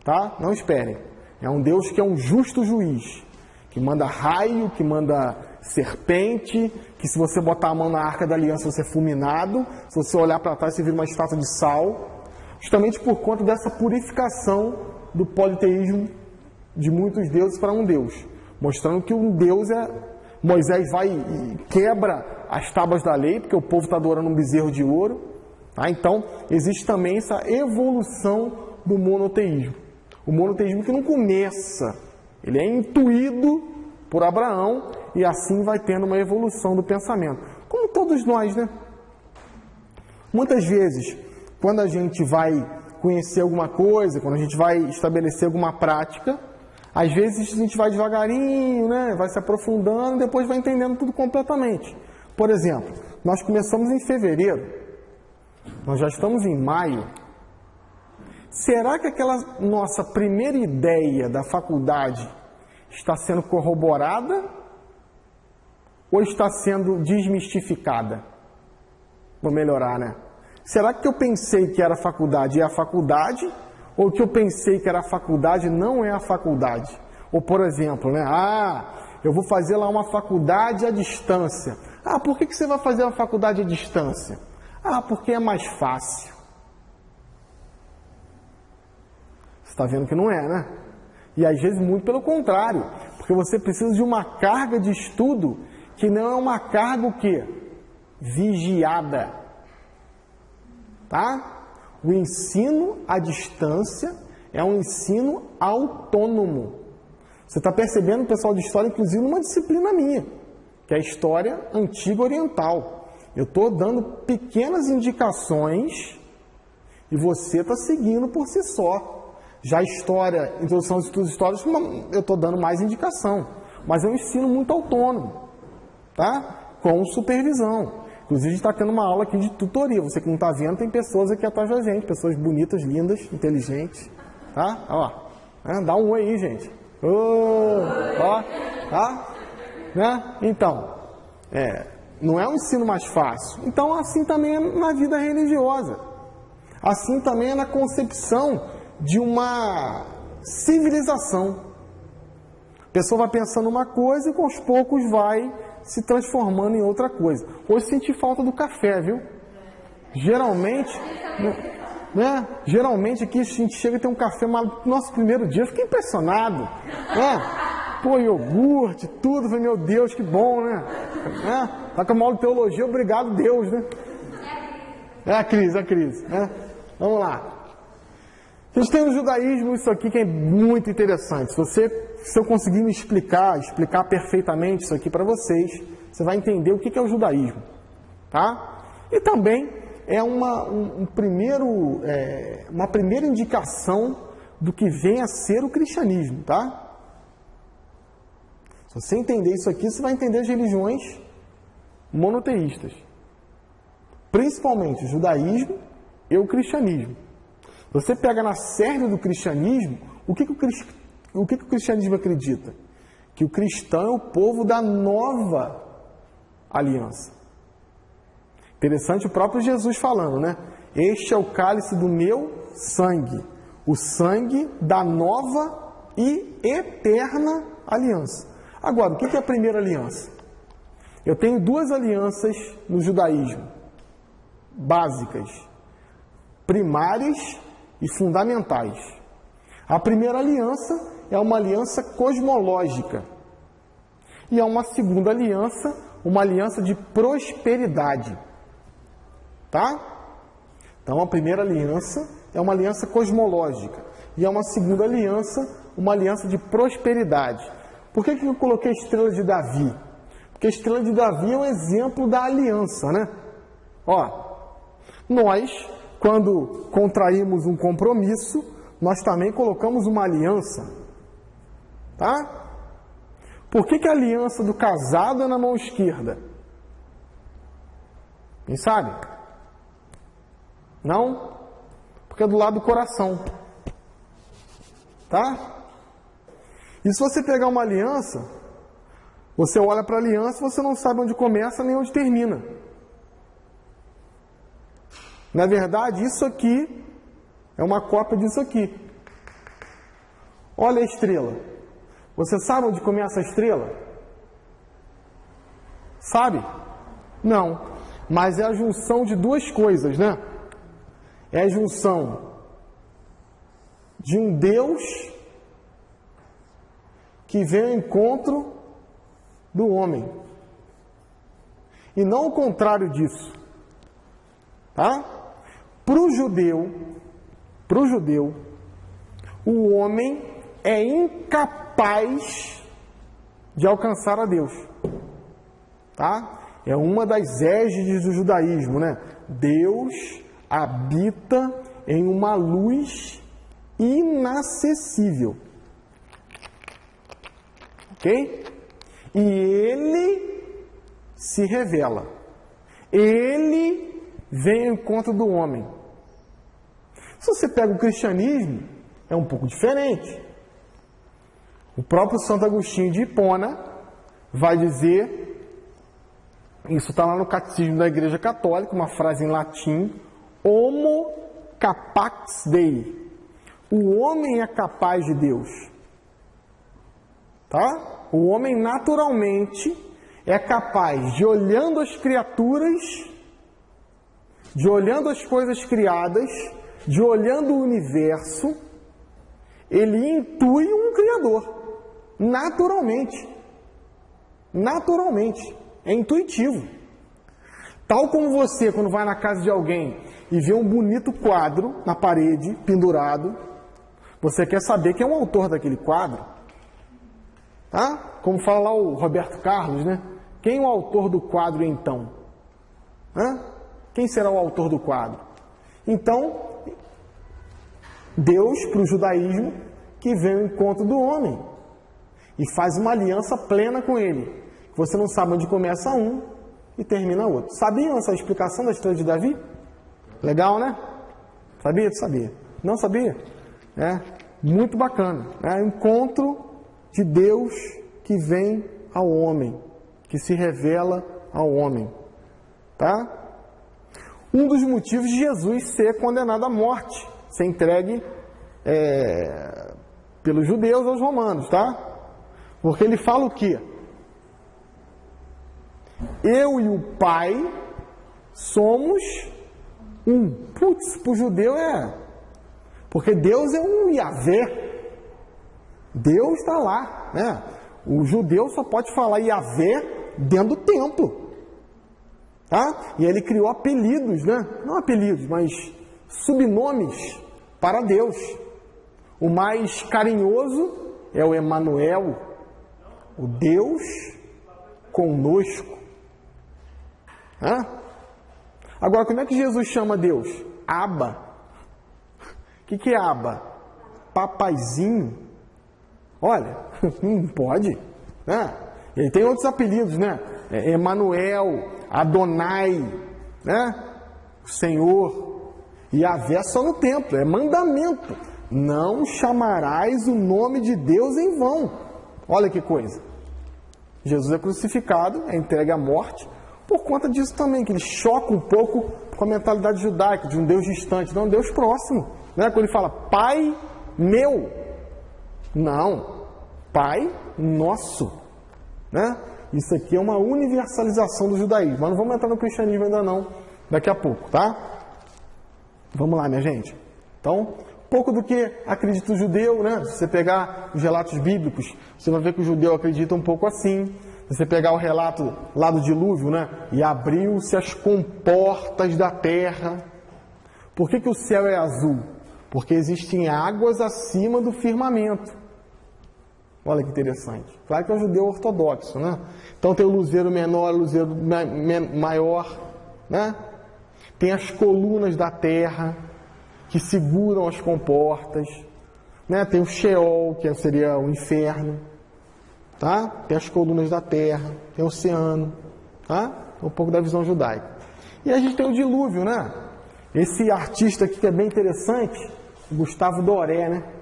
Tá? Não esperem. É um Deus que é um justo juiz, que manda raio, que manda serpente, que se você botar a mão na Arca da Aliança você é fulminado, se você olhar para trás você vira uma estátua de sal, justamente por conta dessa purificação do politeísmo de muitos deuses para um Deus, mostrando que um Deus Moisés vai e quebra as tábuas da lei, porque o povo está adorando um bezerro de ouro. Tá? Então, existe também essa evolução do monoteísmo. O monoteísmo que não começa, ele é intuído por Abraão e assim vai tendo uma evolução do pensamento. Como todos nós, né? Muitas vezes, quando a gente vai conhecer alguma coisa, quando a gente vai estabelecer alguma prática, às vezes a gente vai devagarinho, né? Vai se aprofundando e depois vai entendendo tudo completamente. Por exemplo, nós começamos em fevereiro, nós já estamos em maio. Será que aquela nossa primeira ideia da faculdade está sendo corroborada ou está sendo desmistificada? Vou melhorar, né? Será que eu pensei que era faculdade é a faculdade, ou que eu pensei que era a faculdade não é a faculdade? Ou, por exemplo, né? Eu vou fazer lá uma faculdade à distância. Por que você vai fazer uma faculdade à distância? Porque é mais fácil. Você está vendo que não é, né? E às vezes muito pelo contrário, porque você precisa de uma carga de estudo que não é uma carga o quê? Vigiada. Tá? O ensino à distância é um ensino autônomo. Você está percebendo, pessoal de história, inclusive numa disciplina minha, que é a História Antiga Oriental. Eu estou dando pequenas indicações e você está seguindo por si só. Já a História, Introdução aos Estudos Históricos, eu estou dando mais indicação. Mas é um ensino muito autônomo, tá? Com supervisão. Inclusive, a gente está tendo uma aula aqui de tutoria. Você que não está vendo, tem pessoas aqui atrás da gente. Pessoas bonitas, lindas, inteligentes. Tá? Dá um oi aí, gente. Tá? Né? Então, não é um ensino mais fácil. Então, assim também é na vida religiosa. Assim também é na concepção de uma civilização. A pessoa vai pensando uma coisa e, com os poucos, vai se transformando em outra coisa. Hoje senti falta do café, viu? Geralmente, né? Geralmente aqui a gente chega e tem um café, mas no nosso primeiro dia eu fiquei impressionado. Pô, iogurte, tudo. Falei, meu Deus, que bom, né? Tá com a aula de teologia, obrigado Deus, né? É a crise, né? Vamos lá. A gente tem no judaísmo isso aqui que é muito interessante. Se eu conseguir me explicar perfeitamente isso aqui para vocês, você vai entender o que é o judaísmo, tá? E também é uma primeira indicação do que vem a ser o cristianismo, tá? Se você entender isso aqui, você vai entender as religiões monoteístas, principalmente o judaísmo e o cristianismo. Você pega na cerne do cristianismo, o que o cristianismo acredita? Que o cristão é o povo da nova aliança. Interessante o próprio Jesus falando, né? Este é o cálice do meu sangue, o sangue da nova e eterna aliança. Agora, o que é a primeira aliança? Eu tenho duas alianças no judaísmo, básicas, primárias e fundamentais. A primeira aliança é uma aliança cosmológica. E é uma segunda aliança, uma aliança de prosperidade. Tá? Então, a primeira aliança é uma aliança cosmológica. E é uma segunda aliança, uma aliança de prosperidade. Por que eu coloquei a estrela de Davi? Porque a estrela de Davi é um exemplo da aliança, né? Ó, nós, quando contraímos um compromisso, nós também colocamos uma aliança. Tá? Por que a aliança do casado é na mão esquerda? Quem sabe? Não? Porque é do lado do coração. Tá? E se você pegar uma aliança, você olha para a aliança e você não sabe onde começa nem onde termina. Na verdade, isso aqui é uma cópia disso aqui. Olha a estrela. Você sabe onde começa a estrela? Sabe? Não. Mas é a junção de duas coisas, né? É a junção de um Deus que vem ao encontro do homem. E não o contrário disso. Tá? Para o judeu, o homem é incapaz de alcançar a Deus. Tá? É uma das égides do judaísmo, né? Deus habita em uma luz inacessível. Ok? E Ele se revela. Ele vem ao encontro do homem. Se você pega o cristianismo, é um pouco diferente. O próprio Santo Agostinho de Hipona vai dizer, isso está lá no Catecismo da Igreja Católica, uma frase em latim, Homo capax Dei. O homem é capaz de Deus. Tá? O homem naturalmente é capaz de, olhando as criaturas, de olhando as coisas criadas, de olhando o universo, ele intui um Criador. Naturalmente. Naturalmente. É intuitivo. Tal como você, quando vai na casa de alguém e vê um bonito quadro na parede, pendurado, você quer saber quem é o autor daquele quadro. Tá? Como fala lá o Roberto Carlos, né? Quem é o autor do quadro então? Quem será o autor do quadro? Então, Deus, para o judaísmo, que vem ao encontro do homem e faz uma aliança plena com ele. Você não sabe onde começa um e termina outro. Sabiam essa explicação da história de Davi? Legal, né? Sabia? Sabia. Não sabia? É muito bacana. É o encontro de Deus que vem ao homem, que se revela ao homem. Tá? Um dos motivos de Jesus ser condenado à morte, ser entregue pelos judeus aos romanos, tá? Porque ele fala o quê? Eu e o Pai somos um. Putz, para o judeu porque Deus é um Yahvé. Deus está lá, né? O judeu só pode falar Yahvé dentro do templo. Tá? E ele criou apelidos, né? Não apelidos, mas subnomes para Deus. O mais carinhoso é o Emanuel, o Deus conosco. Hã? Agora, como é que Jesus chama Deus? Abba. O que é Abba? Papaizinho. Olha, não pode. Né? Ele tem outros apelidos, né? Emanuel, Adonai, né? O Senhor. E Yahvé só no templo, é mandamento. Não chamarás o nome de Deus em vão. Olha que coisa. Jesus é crucificado, é entregue à morte, por conta disso também, que ele choca um pouco com a mentalidade judaica, de um Deus distante, não, um Deus próximo. Né? Quando ele fala, Pai meu. Não, Pai nosso. Né? Isso aqui é uma universalização do judaísmo, mas não vamos entrar no cristianismo ainda não, daqui a pouco, tá? Vamos lá, minha gente. Então, um pouco do que acredita o judeu, né? Se você pegar os relatos bíblicos, você vai ver que o judeu acredita um pouco assim. Se você pegar o relato lá do dilúvio, né? E abriu-se as comportas da terra. Por que o céu é azul? Porque existem águas acima do firmamento. Olha que interessante. Claro que é o judeu ortodoxo, né? Então tem o luzeiro menor, o luzeiro maior, né? Tem as colunas da terra que seguram as comportas, né? Tem o Sheol, que seria o inferno, tá? Tem as colunas da terra, tem o oceano, tá? Um pouco da visão judaica. E a gente tem o dilúvio, né? Esse artista aqui que é bem interessante, Gustavo Doré, né?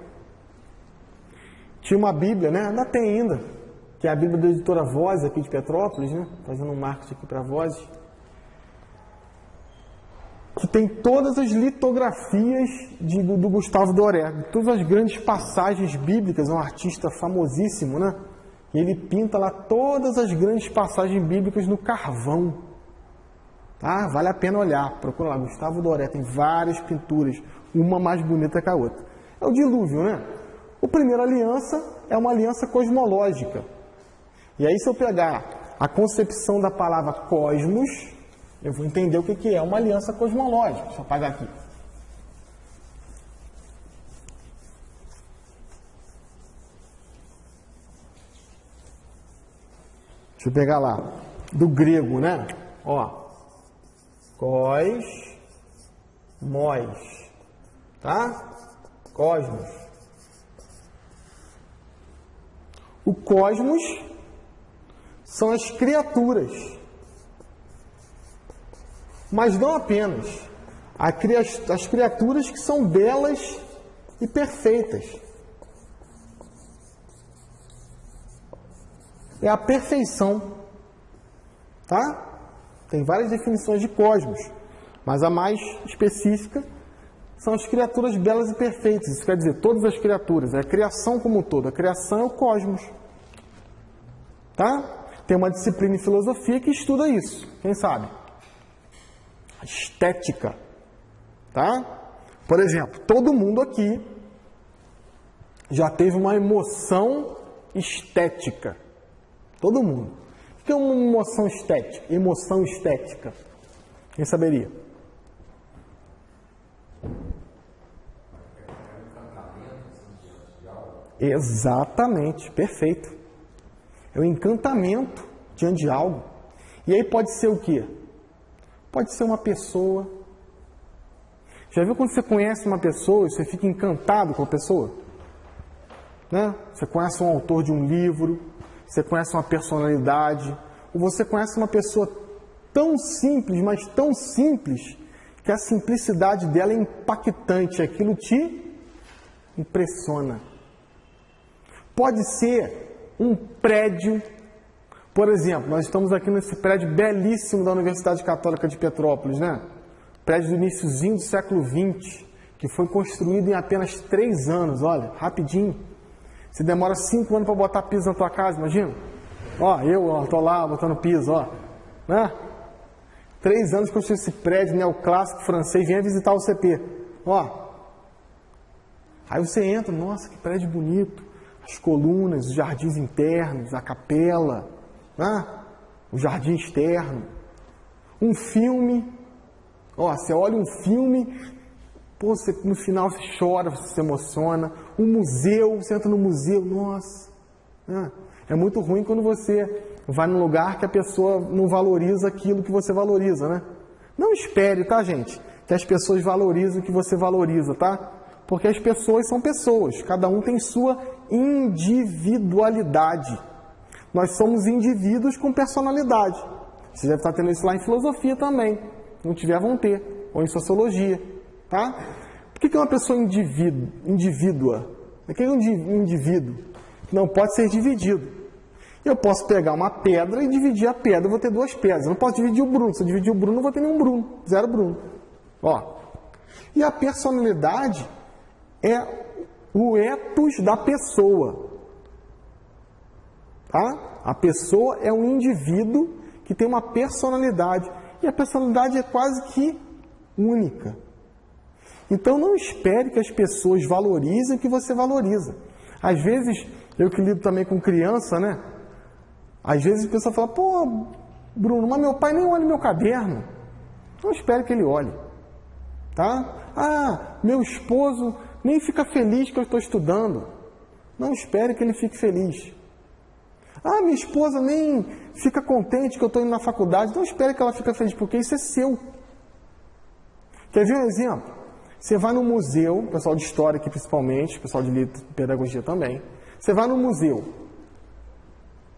Tinha uma Bíblia, né? Ainda tem ainda, que é a Bíblia da editora Voz aqui de Petrópolis, né? Fazendo um marketing aqui para Voz, que tem todas as litografias do Gustavo Doré, todas as grandes passagens bíblicas, é um artista famosíssimo, né? E ele pinta lá todas as grandes passagens bíblicas no carvão. Tá? Vale a pena olhar, procura lá, Gustavo Doré, tem várias pinturas, uma mais bonita que a outra. É o dilúvio, né? O primeira aliança é uma aliança cosmológica. E aí se eu pegar a concepção da palavra cosmos, eu vou entender o que é uma aliança cosmológica. Deixa eu apagar aqui. Deixa eu pegar lá. Do grego, né? Ó. Cosmos. Tá? Cosmos. O cosmos são as criaturas. Mas não apenas. As criaturas que são belas e perfeitas. É a perfeição. Tá? Tem várias definições de cosmos. Mas a mais específica são as criaturas belas e perfeitas. Isso quer dizer, todas as criaturas. É a criação como um todo. A criação é o cosmos. Tá? Tem uma disciplina em filosofia que estuda isso. Quem sabe? Estética, tá? Por exemplo, todo mundo aqui já teve uma emoção estética. Todo mundo. O que é uma emoção estética? Emoção estética. Quem saberia? Exatamente, perfeito. É o encantamento diante de algo. E aí pode ser o quê? Pode ser uma pessoa. Já viu quando você conhece uma pessoa e você fica encantado com a pessoa? Né? Você conhece um autor de um livro, você conhece uma personalidade, ou você conhece uma pessoa tão simples, mas tão simples, que a simplicidade dela é impactante, aquilo te impressiona. Pode ser um prédio. Por exemplo, nós estamos aqui nesse prédio belíssimo da Universidade Católica de Petrópolis, né? Prédio do iniciozinho do século XX, que foi construído em apenas 3 anos, olha, rapidinho. Você demora 5 anos para botar piso na tua casa, imagina? Ó, eu tô lá botando piso, ó. Né? 3 anos que construí esse prédio neoclássico francês, venha visitar o CP. Ó. Aí você entra, nossa, que prédio bonito. as colunas, os jardins internos, a capela, né? O jardim externo. Um filme, você olha um filme, no final você chora, você se emociona. Um museu, você entra no museu, nossa. Né? É muito ruim quando você vai num lugar que a pessoa não valoriza aquilo que você valoriza, né? Não espere, tá, gente? Que as pessoas valorizem o que você valoriza, tá? Porque as pessoas são pessoas, cada um tem sua individualidade. Nós somos indivíduos com personalidade. Você deve estar tendo isso lá em filosofia também. Se não tiver, vão ter. Ou em sociologia, tá? Por que é uma pessoa indivídua? O que é um indivíduo? Não pode ser dividido. Eu posso pegar uma pedra e dividir a pedra, eu vou ter duas pedras. Eu não posso dividir o Bruno. Se eu dividir o Bruno, não vou ter nenhum Bruno. Zero Bruno. E a personalidade é o ethos da pessoa. Tá? A pessoa é um indivíduo que tem uma personalidade. E a personalidade é quase que única. Então não espere que as pessoas valorizem o que você valoriza. Às vezes, eu que lido também com criança, né? Às vezes a pessoa fala, Bruno, mas meu pai nem olha meu caderno. Não espere que ele olhe. Tá? Meu esposo nem fica feliz que eu estou estudando. Não espere que ele fique feliz. Minha esposa nem fica contente que eu estou indo na faculdade. Não espere que ela fique feliz, porque isso é seu. Quer ver um exemplo? Você vai no museu, pessoal de história aqui principalmente, pessoal de pedagogia também. Você vai no museu,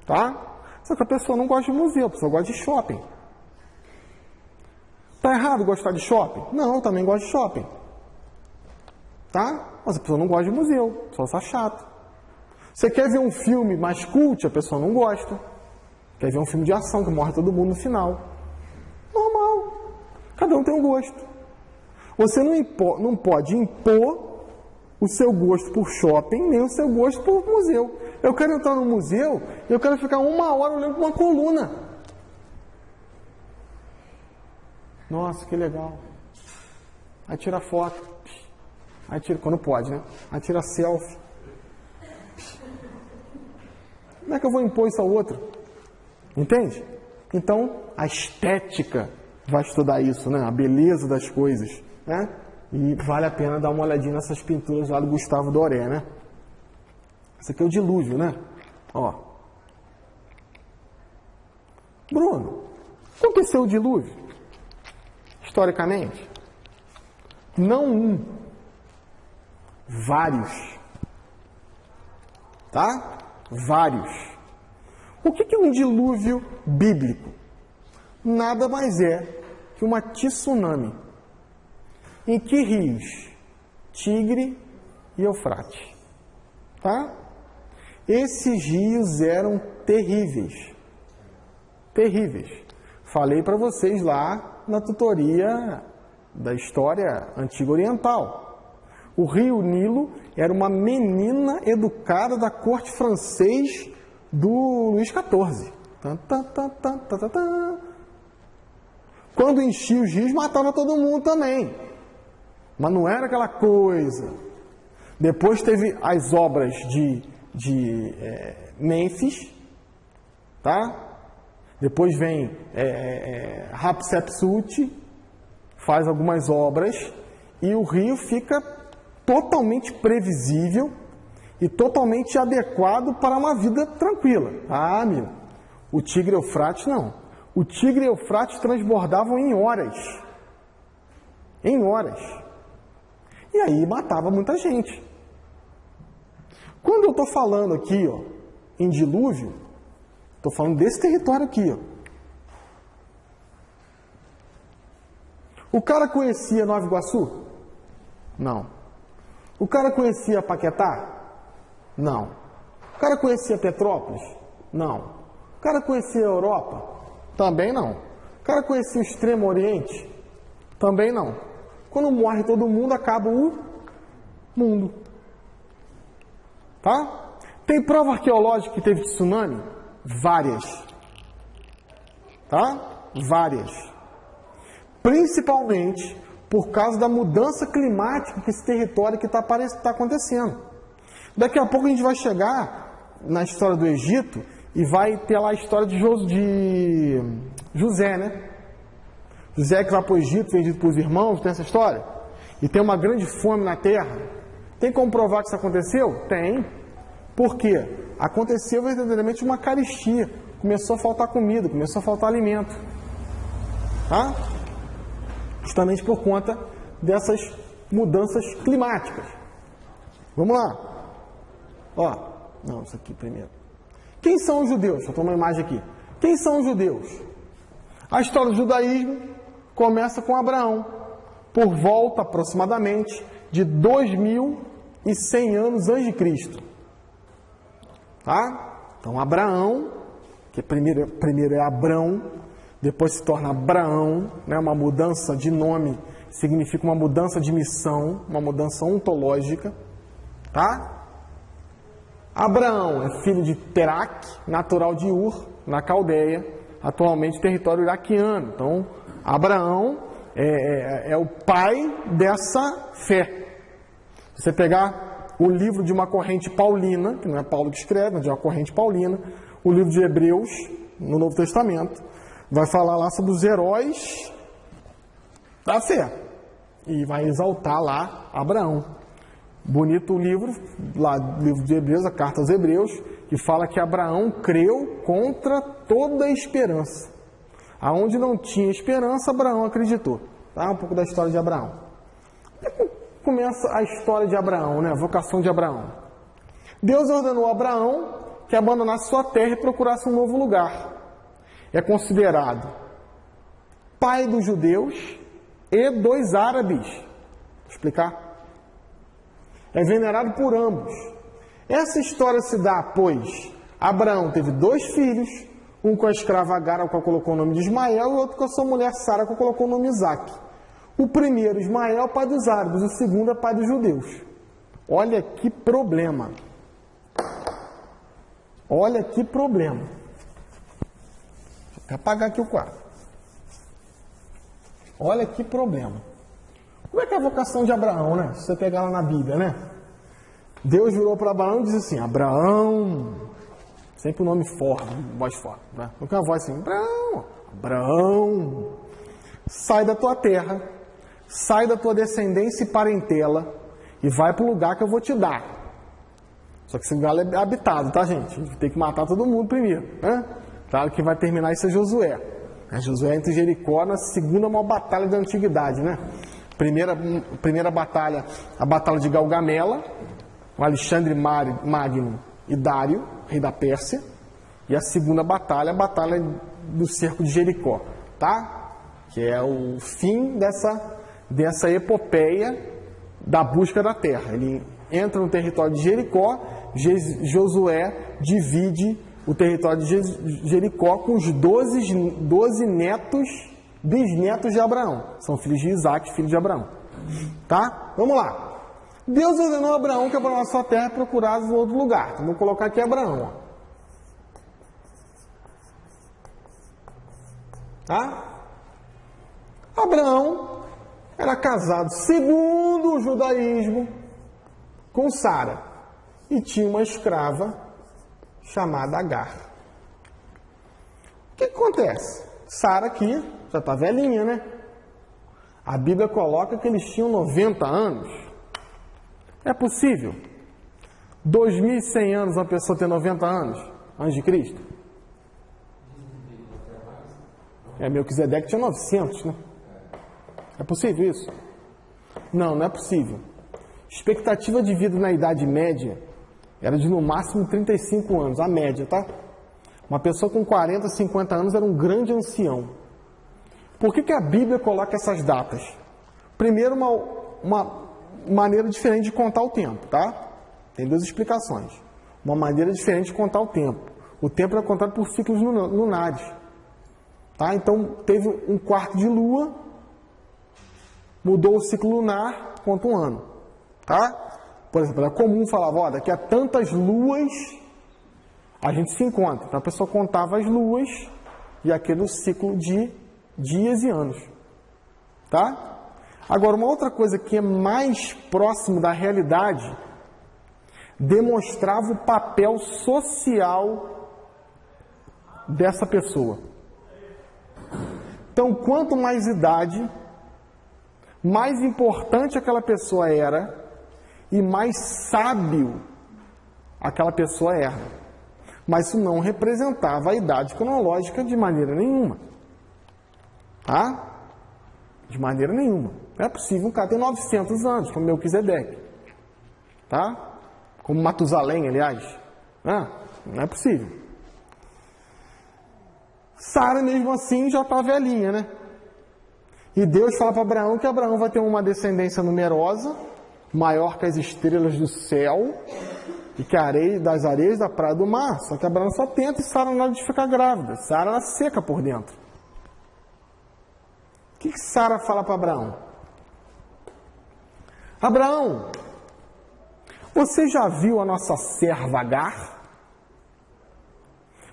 tá? Só que a pessoa não gosta de museu, a pessoa gosta de shopping. Tá errado gostar de shopping? Não, eu também gosto de shopping. Tá? Mas a pessoa não gosta de museu, a pessoa está chato. Você quer ver um filme mais cult, a pessoa não gosta. Quer ver um filme de ação que morre todo mundo no final. Normal. Cada um tem um gosto. Você não pode impor o seu gosto por shopping, nem o seu gosto por museu. Eu quero entrar no museu, eu quero ficar 1 hora olhando para uma coluna. Nossa, que legal. Aí tira foto. Aí tira, quando pode, né? Aí tira selfie. Como é que eu vou impor isso ao outro? Entende? Então, a estética vai estudar isso, né? A beleza das coisas. Né? E vale a pena dar uma olhadinha nessas pinturas lá do Gustavo Doré, né? Esse aqui é o dilúvio, né? Bruno, o que aconteceu o dilúvio? Historicamente? Não um, vários. Tá? Vários. O que é um dilúvio bíblico? Nada mais é que uma tsunami. Em que rios? Tigre e Eufrates. Tá? Esses rios eram terríveis. Terríveis. Falei para vocês lá na tutoria da história antiga oriental. O rio Nilo era uma menina educada da corte francês do Luís XIV. Quando enchia os rios, matava todo mundo também. Mas não era aquela coisa. Depois teve as obras de Mênfis, tá? Depois vem Hatshepsut, faz algumas obras, e o rio fica totalmente previsível e totalmente adequado para uma vida tranquila. O Tigre e Eufrates não. O Tigre e Eufrates transbordavam em horas. Em horas. E aí matava muita gente. Quando eu estou falando aqui, em dilúvio, estou falando desse território aqui, O cara conhecia Nova Iguaçu? Não. O cara conhecia Paquetá? Não. O cara conhecia Petrópolis? Não. O cara conhecia a Europa? Também não. O cara conhecia o Extremo Oriente? Também não. Quando morre todo mundo, acaba o mundo. Tá? Tem prova arqueológica que teve tsunami? Várias. Tá? Várias. Principalmente por causa da mudança climática que esse território que está acontecendo. Daqui a pouco a gente vai chegar na história do Egito e vai ter lá a história de José, né? José que vai para o Egito, vendido para os irmãos, tem essa história? E tem uma grande fome na terra. Tem como provar que isso aconteceu? Tem. Por quê? Aconteceu verdadeiramente uma carestia. Começou a faltar comida, começou a faltar alimento. Tá? Justamente por conta dessas mudanças climáticas. Vamos lá. Ó, não, isso aqui primeiro. Quem são os judeus? Deixa eu tomar uma imagem aqui. Quem são os judeus? A história do judaísmo começa com Abraão, por volta aproximadamente de 2100 anos antes de Cristo. Tá? Então Abraão, que primeiro é Abrão, depois se torna Abraão, né? Uma mudança de nome significa uma mudança de missão, uma mudança ontológica. Tá? Abraão é filho de Teraque, natural de Ur, na Caldeia, atualmente território iraquiano. Então, Abraão é o pai dessa fé. Se você pegar o livro de uma corrente paulina, que não é Paulo que escreve, mas é uma corrente paulina, o livro de Hebreus, no Novo Testamento, vai falar lá sobre os heróis da fé. E vai exaltar lá Abraão. Bonito o livro, lá livro de Hebreus, a carta aos Hebreus, que fala que Abraão creu contra toda a esperança. Aonde não tinha esperança, Abraão acreditou. Tá? Um pouco da história de Abraão. E começa a história de Abraão, né? A vocação de Abraão. Deus ordenou a Abraão que abandonasse sua terra e procurasse um novo lugar. É considerado pai dos judeus e dos árabes. Vou explicar. É venerado por ambos. Essa história se dá, pois, Abraão teve 2 filhos, um com a escrava Agar, ao qual colocou o nome de Ismael, e outro com a sua mulher Sara, ao qual colocou o nome de Isaque. O primeiro, Ismael, pai dos árabes, o segundo é pai dos judeus. Olha que problema. Olha que problema. Vou apagar aqui o quadro. Olha que problema. Como é que é a vocação de Abraão, né? Se você pegar lá na Bíblia, né? Deus virou para Abraão e disse assim, Abraão, sempre o nome forte, voz forte, né? Não é uma voz assim, Abraão, sai da tua terra, sai da tua descendência e parentela e vai para o lugar que eu vou te dar. Só que esse lugar é habitado, tá, gente? A gente tem que matar todo mundo primeiro, né? Claro que vai terminar isso é Josué. Josué entre Jericó na segunda maior batalha da antiguidade, né? Primeira batalha, a batalha de Galgamela, com Alexandre Magno e Dário, rei da Pérsia. E a segunda batalha, a batalha do cerco de Jericó, tá? Que é o fim dessa epopeia da busca da terra. Ele entra no território de Jericó, Josué divide o território de Jericó com os 12 netos, bisnetos de Abraão. São filhos de Isaac, filho de Abraão. Tá? Vamos lá. Deus ordenou a Abraão que abandonasse sua terra e procurasse um outro lugar. Então, vou colocar aqui Abraão. Ó. Tá? Abraão era casado, segundo o judaísmo, com Sara. E tinha uma escrava chamada Agar. O que acontece? Sara aqui já está velhinha, né? A Bíblia coloca que eles tinham 90 anos. É possível? 2100 anos uma pessoa ter 90 anos antes de Cristo? Melquisedeque tinha 900, né? É possível isso? Não, não é possível. Expectativa de vida na Idade Média era de no máximo 35 anos, a média, tá? Uma pessoa com 40, 50 anos era um grande ancião. Por que a Bíblia coloca essas datas? Primeiro, uma maneira diferente de contar o tempo, tá? Tem 2 explicações. Uma maneira diferente de contar o tempo. O tempo é contado por ciclos lunares. Tá? Então, teve um quarto de lua, mudou o ciclo lunar, conta um ano. Tá? Por exemplo, é comum falar, ó, daqui a tantas luas a gente se encontra. Então, a pessoa contava as luas e aquele ciclo de dias e anos. Tá? Agora, uma outra coisa que é mais próximo da realidade, demonstrava o papel social dessa pessoa. Então, quanto mais idade, mais importante aquela pessoa era e mais sábio aquela pessoa era. Mas isso não representava a idade cronológica de maneira nenhuma. Tá? De maneira nenhuma. Não é possível um cara ter 900 anos, como Melquisedeque. Tá? Como Matusalém, aliás. Não é possível. Sara, mesmo assim, já está velhinha, né? E Deus fala para Abraão que Abraão vai ter uma descendência numerosa, maior que as estrelas do céu e que das areias da praia do mar. Só que Abraão só tenta e Sara nada de ficar grávida. Sara ela seca por dentro. O que Sara fala para Abraão? Abraão, você já viu a nossa serva Agar?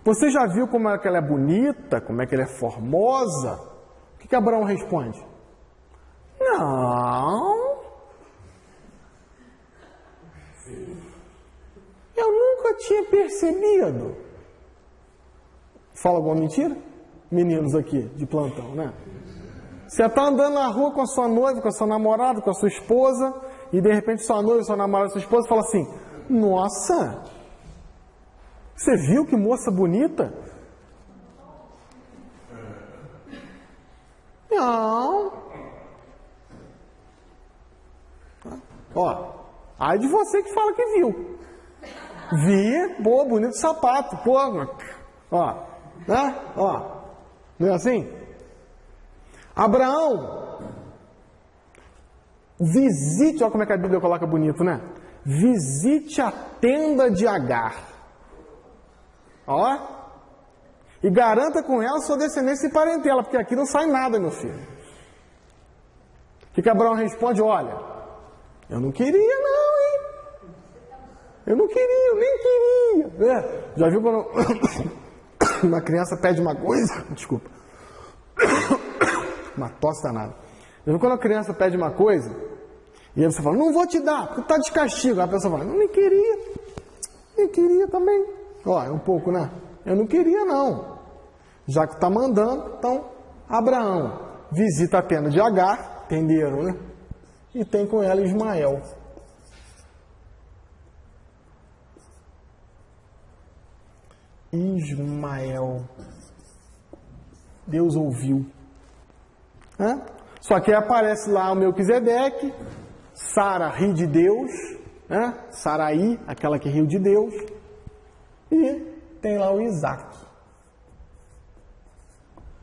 Você já viu como é que ela é bonita, como é que ela é formosa? O que Abraão responde? Não. Eu nunca tinha percebido. Fala alguma mentira? Meninos aqui de plantão, né? Você está andando na rua com a sua noiva, com a sua namorada, com a sua esposa, e de repente sua noiva, sua namorada, sua esposa fala assim: nossa, você viu que moça bonita? Não. Ó, aí de você que fala que viu. Vi, pô, bonito sapato, pô, ó, né? Ó, não é assim? Abraão, visite, olha como é que a Bíblia coloca bonito, né? Visite a tenda de Agar. Ó, e garanta com ela sua descendência e parentela, porque aqui não sai nada, meu filho. O que Abraão responde? Olha, eu não queria não, hein? Eu não queria, eu nem queria. Já viu quando uma criança pede uma coisa? Desculpa. Uma tosse danada. Já viu quando a criança pede uma coisa e aí você fala, não vou te dar, porque tá de castigo. Aí a pessoa fala, não, nem queria. Nem queria também. Ó, é um pouco, né? Eu não queria não. Já que tá mandando, então Abraão visita a tenda de Agar, entenderam, né? E tem com ela Ismael. Ismael. Deus ouviu. Só que aparece lá o Melquisedeque, Sara ri de Deus, Saraí, aquela que riu de Deus, e tem lá o Isaac.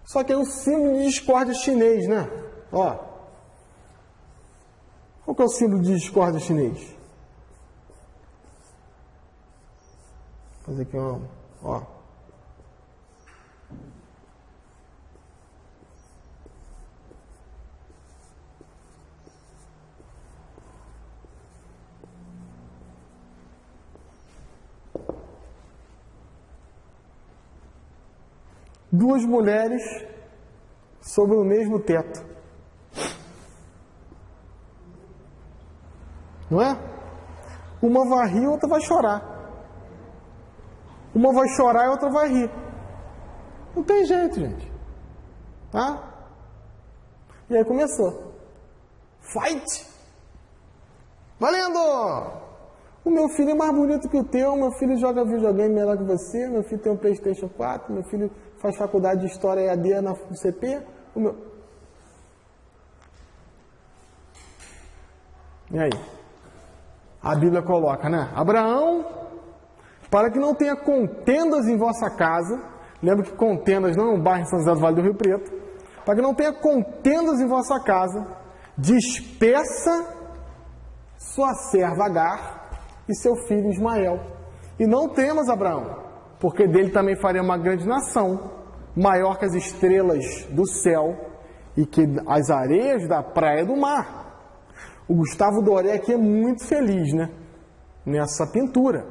Só que é o símbolo de discórdia chinês, né? Ó, qual que é o símbolo de discórdia chinês? Vou fazer aqui ó. Duas mulheres sobre o mesmo teto. Não é? Uma vai rir, outra vai chorar. Uma vai chorar e outra vai rir. Não tem jeito, gente. Tá? E aí começou. Fight! Valendo! O meu filho é mais bonito que o teu, meu filho joga videogame melhor que você, meu filho tem um PlayStation 4, meu filho faz faculdade de História EAD na UCP. E aí? A Bíblia coloca, né? Abraão, para que não tenha contendas em vossa casa, lembra que contendas não é um bairro em São José do Vale do Rio Preto, para que não tenha contendas em vossa casa, despeça sua serva Agar e seu filho Ismael. E não temas, Abraão, porque dele também farei uma grande nação, maior que as estrelas do céu e que as areias da praia do mar. O Gustavo Doré aqui é muito feliz, né? Nessa pintura.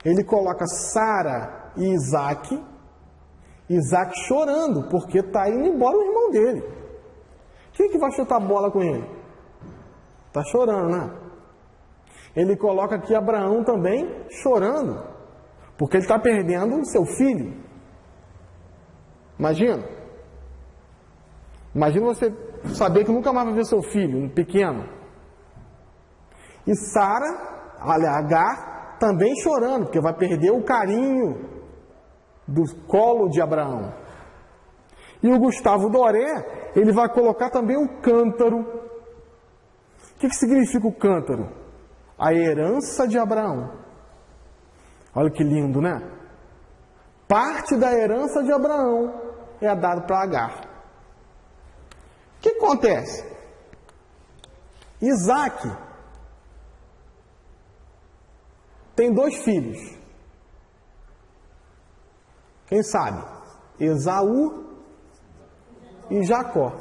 Ele coloca Sara e Isaac chorando, porque está indo embora o irmão dele. Quem que vai chutar a bola com ele? Está chorando, né? ele coloca aqui Abraão também chorando, porque ele está perdendo o seu filho. Imagina você saber que nunca mais vai ver seu filho, um pequeno. E Sara, Agar, também chorando, porque vai perder o carinho do colo de Abraão. E o Gustavo Doré, ele vai colocar também o cântaro. O que significa o cântaro? A herança de Abraão. Olha que lindo, né? Parte da herança de Abraão é dada para Agar. O que acontece? Isaac tem 2 filhos. Quem sabe? Esaú e Jacó.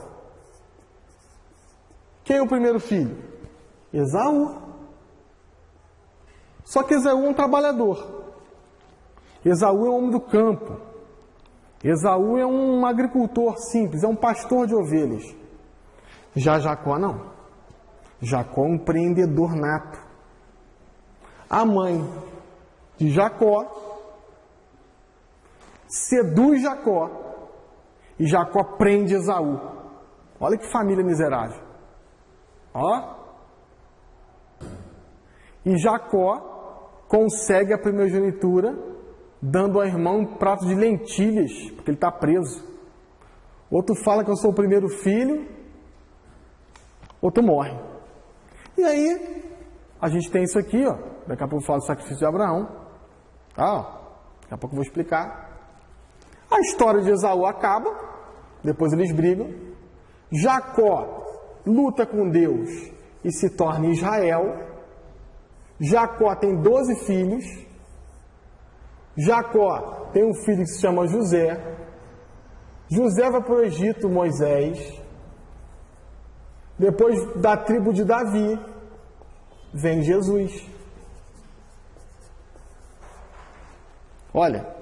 Quem é o primeiro filho? Esaú. Só que Esaú é um trabalhador. Esaú é um homem do campo. Esaú é um agricultor simples, é um pastor de ovelhas. Já Jacó não. Jacó é um empreendedor nato. A mãe de Jacó seduz Jacó e Jacó prende Esaú. Olha que família miserável. Ó. E Jacó consegue a primogenitura dando ao irmão um prato de lentilhas, porque ele está preso. Outro fala que eu sou o primeiro filho, outro morre. E aí, a gente tem isso aqui, ó. Daqui a pouco eu falo do sacrifício de Abraão. Tá, ó. Daqui a pouco eu vou explicar. A história de Esaú acaba, depois eles brigam. Jacó luta com Deus e se torna Israel. Jacó tem 12 filhos. Jacó tem um filho que se chama José. José vai para o Egito, Moisés. Depois da tribo de Davi, vem Jesus. Olha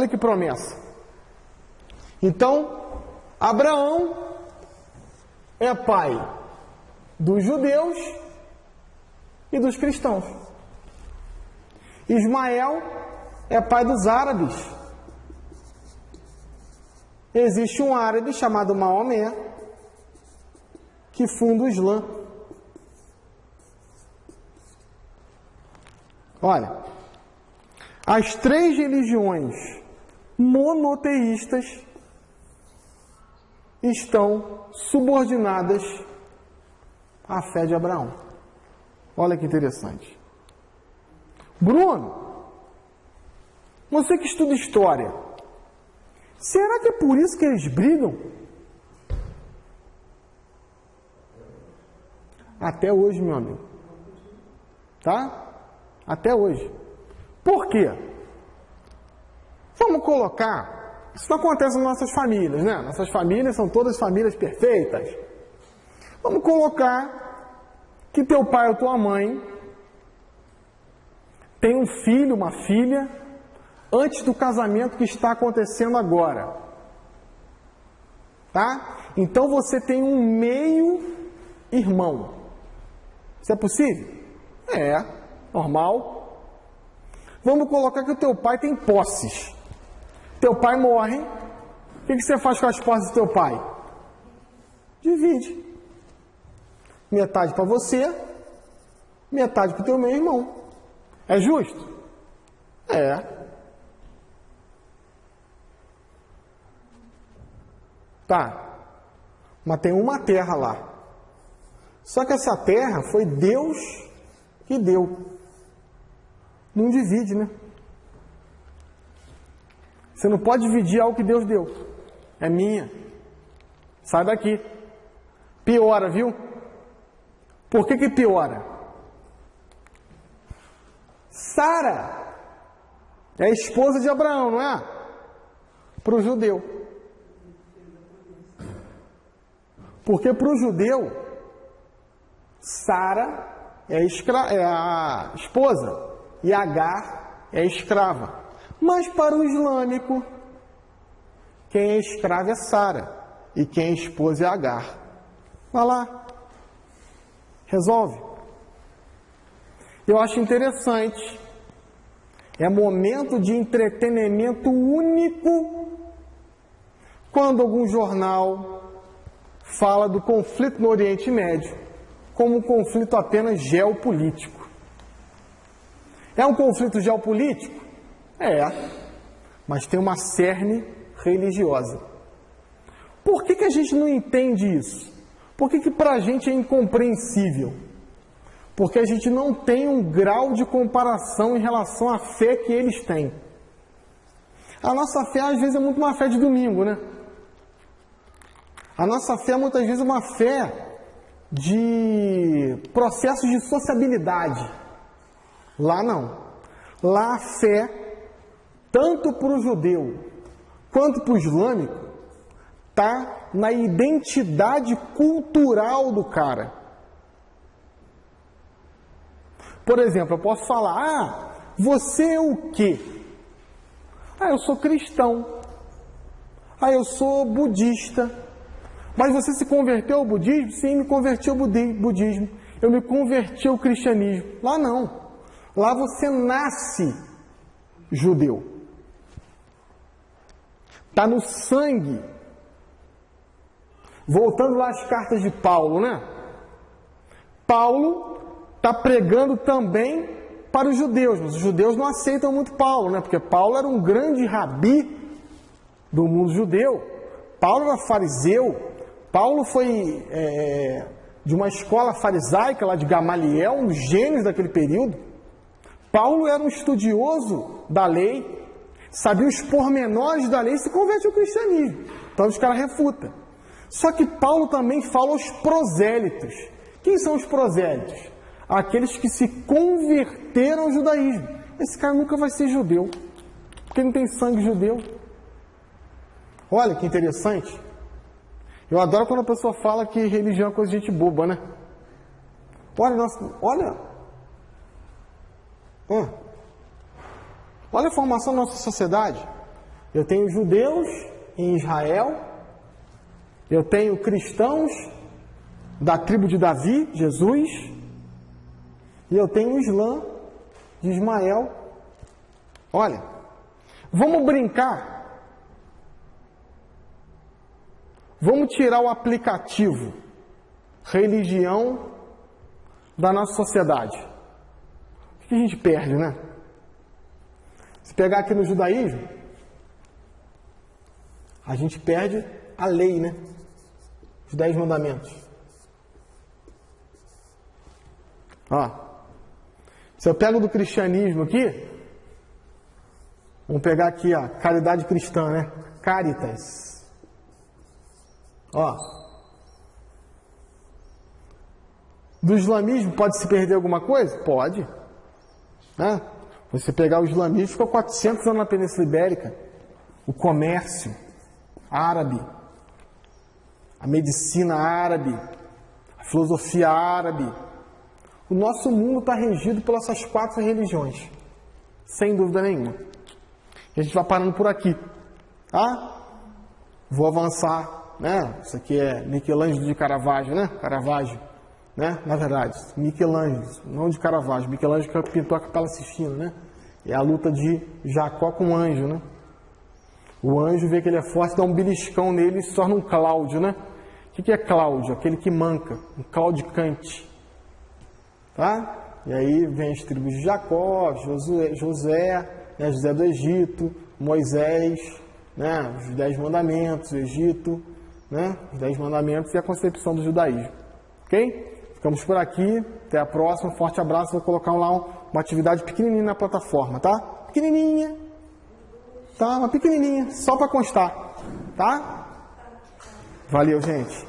que promessa. Então, Abraão é pai dos judeus e dos cristãos. Ismael é pai dos árabes. Existe um árabe chamado Maomé que funda o Islã. Olha, as 3 religiões monoteístas estão subordinadas à fé de Abraão. Olha que interessante. Bruno, você que estuda história, será que é por isso que eles brigam? Até hoje, meu amigo. Tá? Até hoje. Por quê? Vamos colocar... Isso não acontece nas nossas famílias, né? Nossas famílias são todas famílias perfeitas. Vamos colocar que teu pai ou tua mãe tem um filho, uma filha, antes do casamento que está acontecendo agora. Tá? Então você tem um meio-irmão. Isso é possível? É, normal. Vamos colocar que o teu pai tem posses. Teu pai morre. O que você faz com as posses do teu pai? Divide. Metade para você, metade para o teu meio-irmão. É justo? É. Tá. Mas tem uma terra lá. Só que essa terra foi Deus que deu. Não divide, né? Você não pode dividir algo que Deus deu. É minha. Sai daqui. Piora, viu? Por que piora? Sara é a esposa de Abraão, não é? Para o judeu. Porque para o judeu, Sara é a esposa e Agar é a escrava. Mas para o islâmico, quem é escrava é Sara e quem é esposa é Agar. Vai lá. Resolve. Eu acho interessante. É momento de entretenimento único quando algum jornal fala do conflito no Oriente Médio como um conflito apenas geopolítico. É um conflito geopolítico? É, mas tem uma cerne religiosa. Por que a gente não entende isso? Por que para a gente é incompreensível? Porque a gente não tem um grau de comparação em relação à fé que eles têm. A nossa fé, às vezes, é muito uma fé de domingo, né? A nossa fé, muitas vezes, é uma fé de processos de sociabilidade. Lá não. Lá a fé, tanto para o judeu quanto para o islâmico, está na identidade cultural do cara. Por exemplo, eu posso falar, você é o quê? Eu sou cristão. Eu sou budista. Mas você se converteu ao budismo? Sim, me converti ao budismo. Eu me converti ao cristianismo. Lá não. Lá você nasce judeu. Está no sangue. Voltando lá às cartas de Paulo, né? Paulo está pregando também para os judeus, mas os judeus não aceitam muito Paulo, né? Porque Paulo era um grande rabi do mundo judeu. Paulo era fariseu. Paulo foi de uma escola farisaica lá de Gamaliel, um dos gênios daquele período. Paulo era um estudioso da lei, sabia os pormenores da lei e se converte ao cristianismo. Então os caras refutam. Só que Paulo também fala aos prosélitos. Quem são os prosélitos? Aqueles que se converteram ao judaísmo. Esse cara nunca vai ser judeu, porque não tem sangue judeu. Olha que interessante. Eu adoro quando a pessoa fala que religião é coisa de gente boba, né? Olha a formação da nossa sociedade. Eu tenho judeus em Israel, eu tenho cristãos da tribo de Davi, Jesus, e eu tenho o Islã de Ismael. Olha, vamos brincar. Vamos tirar o aplicativo religião da nossa sociedade. O que a gente perde, né? Se pegar aqui no judaísmo, a gente perde a lei, né? Os 10 mandamentos. Se eu pego do cristianismo aqui, vamos pegar aqui a caridade cristã, né? Caritas. Do islamismo pode se perder alguma coisa? Pode. Né? Você pegar o islamismo, ficou 400 anos na Península Ibérica. O comércio árabe, a medicina árabe, a filosofia árabe. O nosso mundo está regido pelas essas 4 religiões, sem dúvida nenhuma. E a gente vai parando por aqui. Vou avançar. Né? Isso aqui é Michelangelo de Caravaggio, né? Caravaggio, né? Na verdade, Michelangelo, não de Caravaggio. Michelangelo que pintou a Capela Sistina, né? É a luta de Jacó com o anjo, né? O anjo vê que ele é forte, dá um beliscão nele e se torna um Cláudio, né? O que é Cláudio? Aquele que manca, um claudicante. Tá? E aí vem as tribos de Jacó, José, né? José do Egito, Moisés, né? Os 10 mandamentos, o Egito, né? Os 10 mandamentos e a concepção do judaísmo. Ok? Ficamos por aqui. Até a próxima. Forte abraço. Vou colocar lá uma atividade pequenininha na plataforma, tá? Pequenininha. Tá? Uma pequenininha. Só para constar. Tá? Valeu, gente.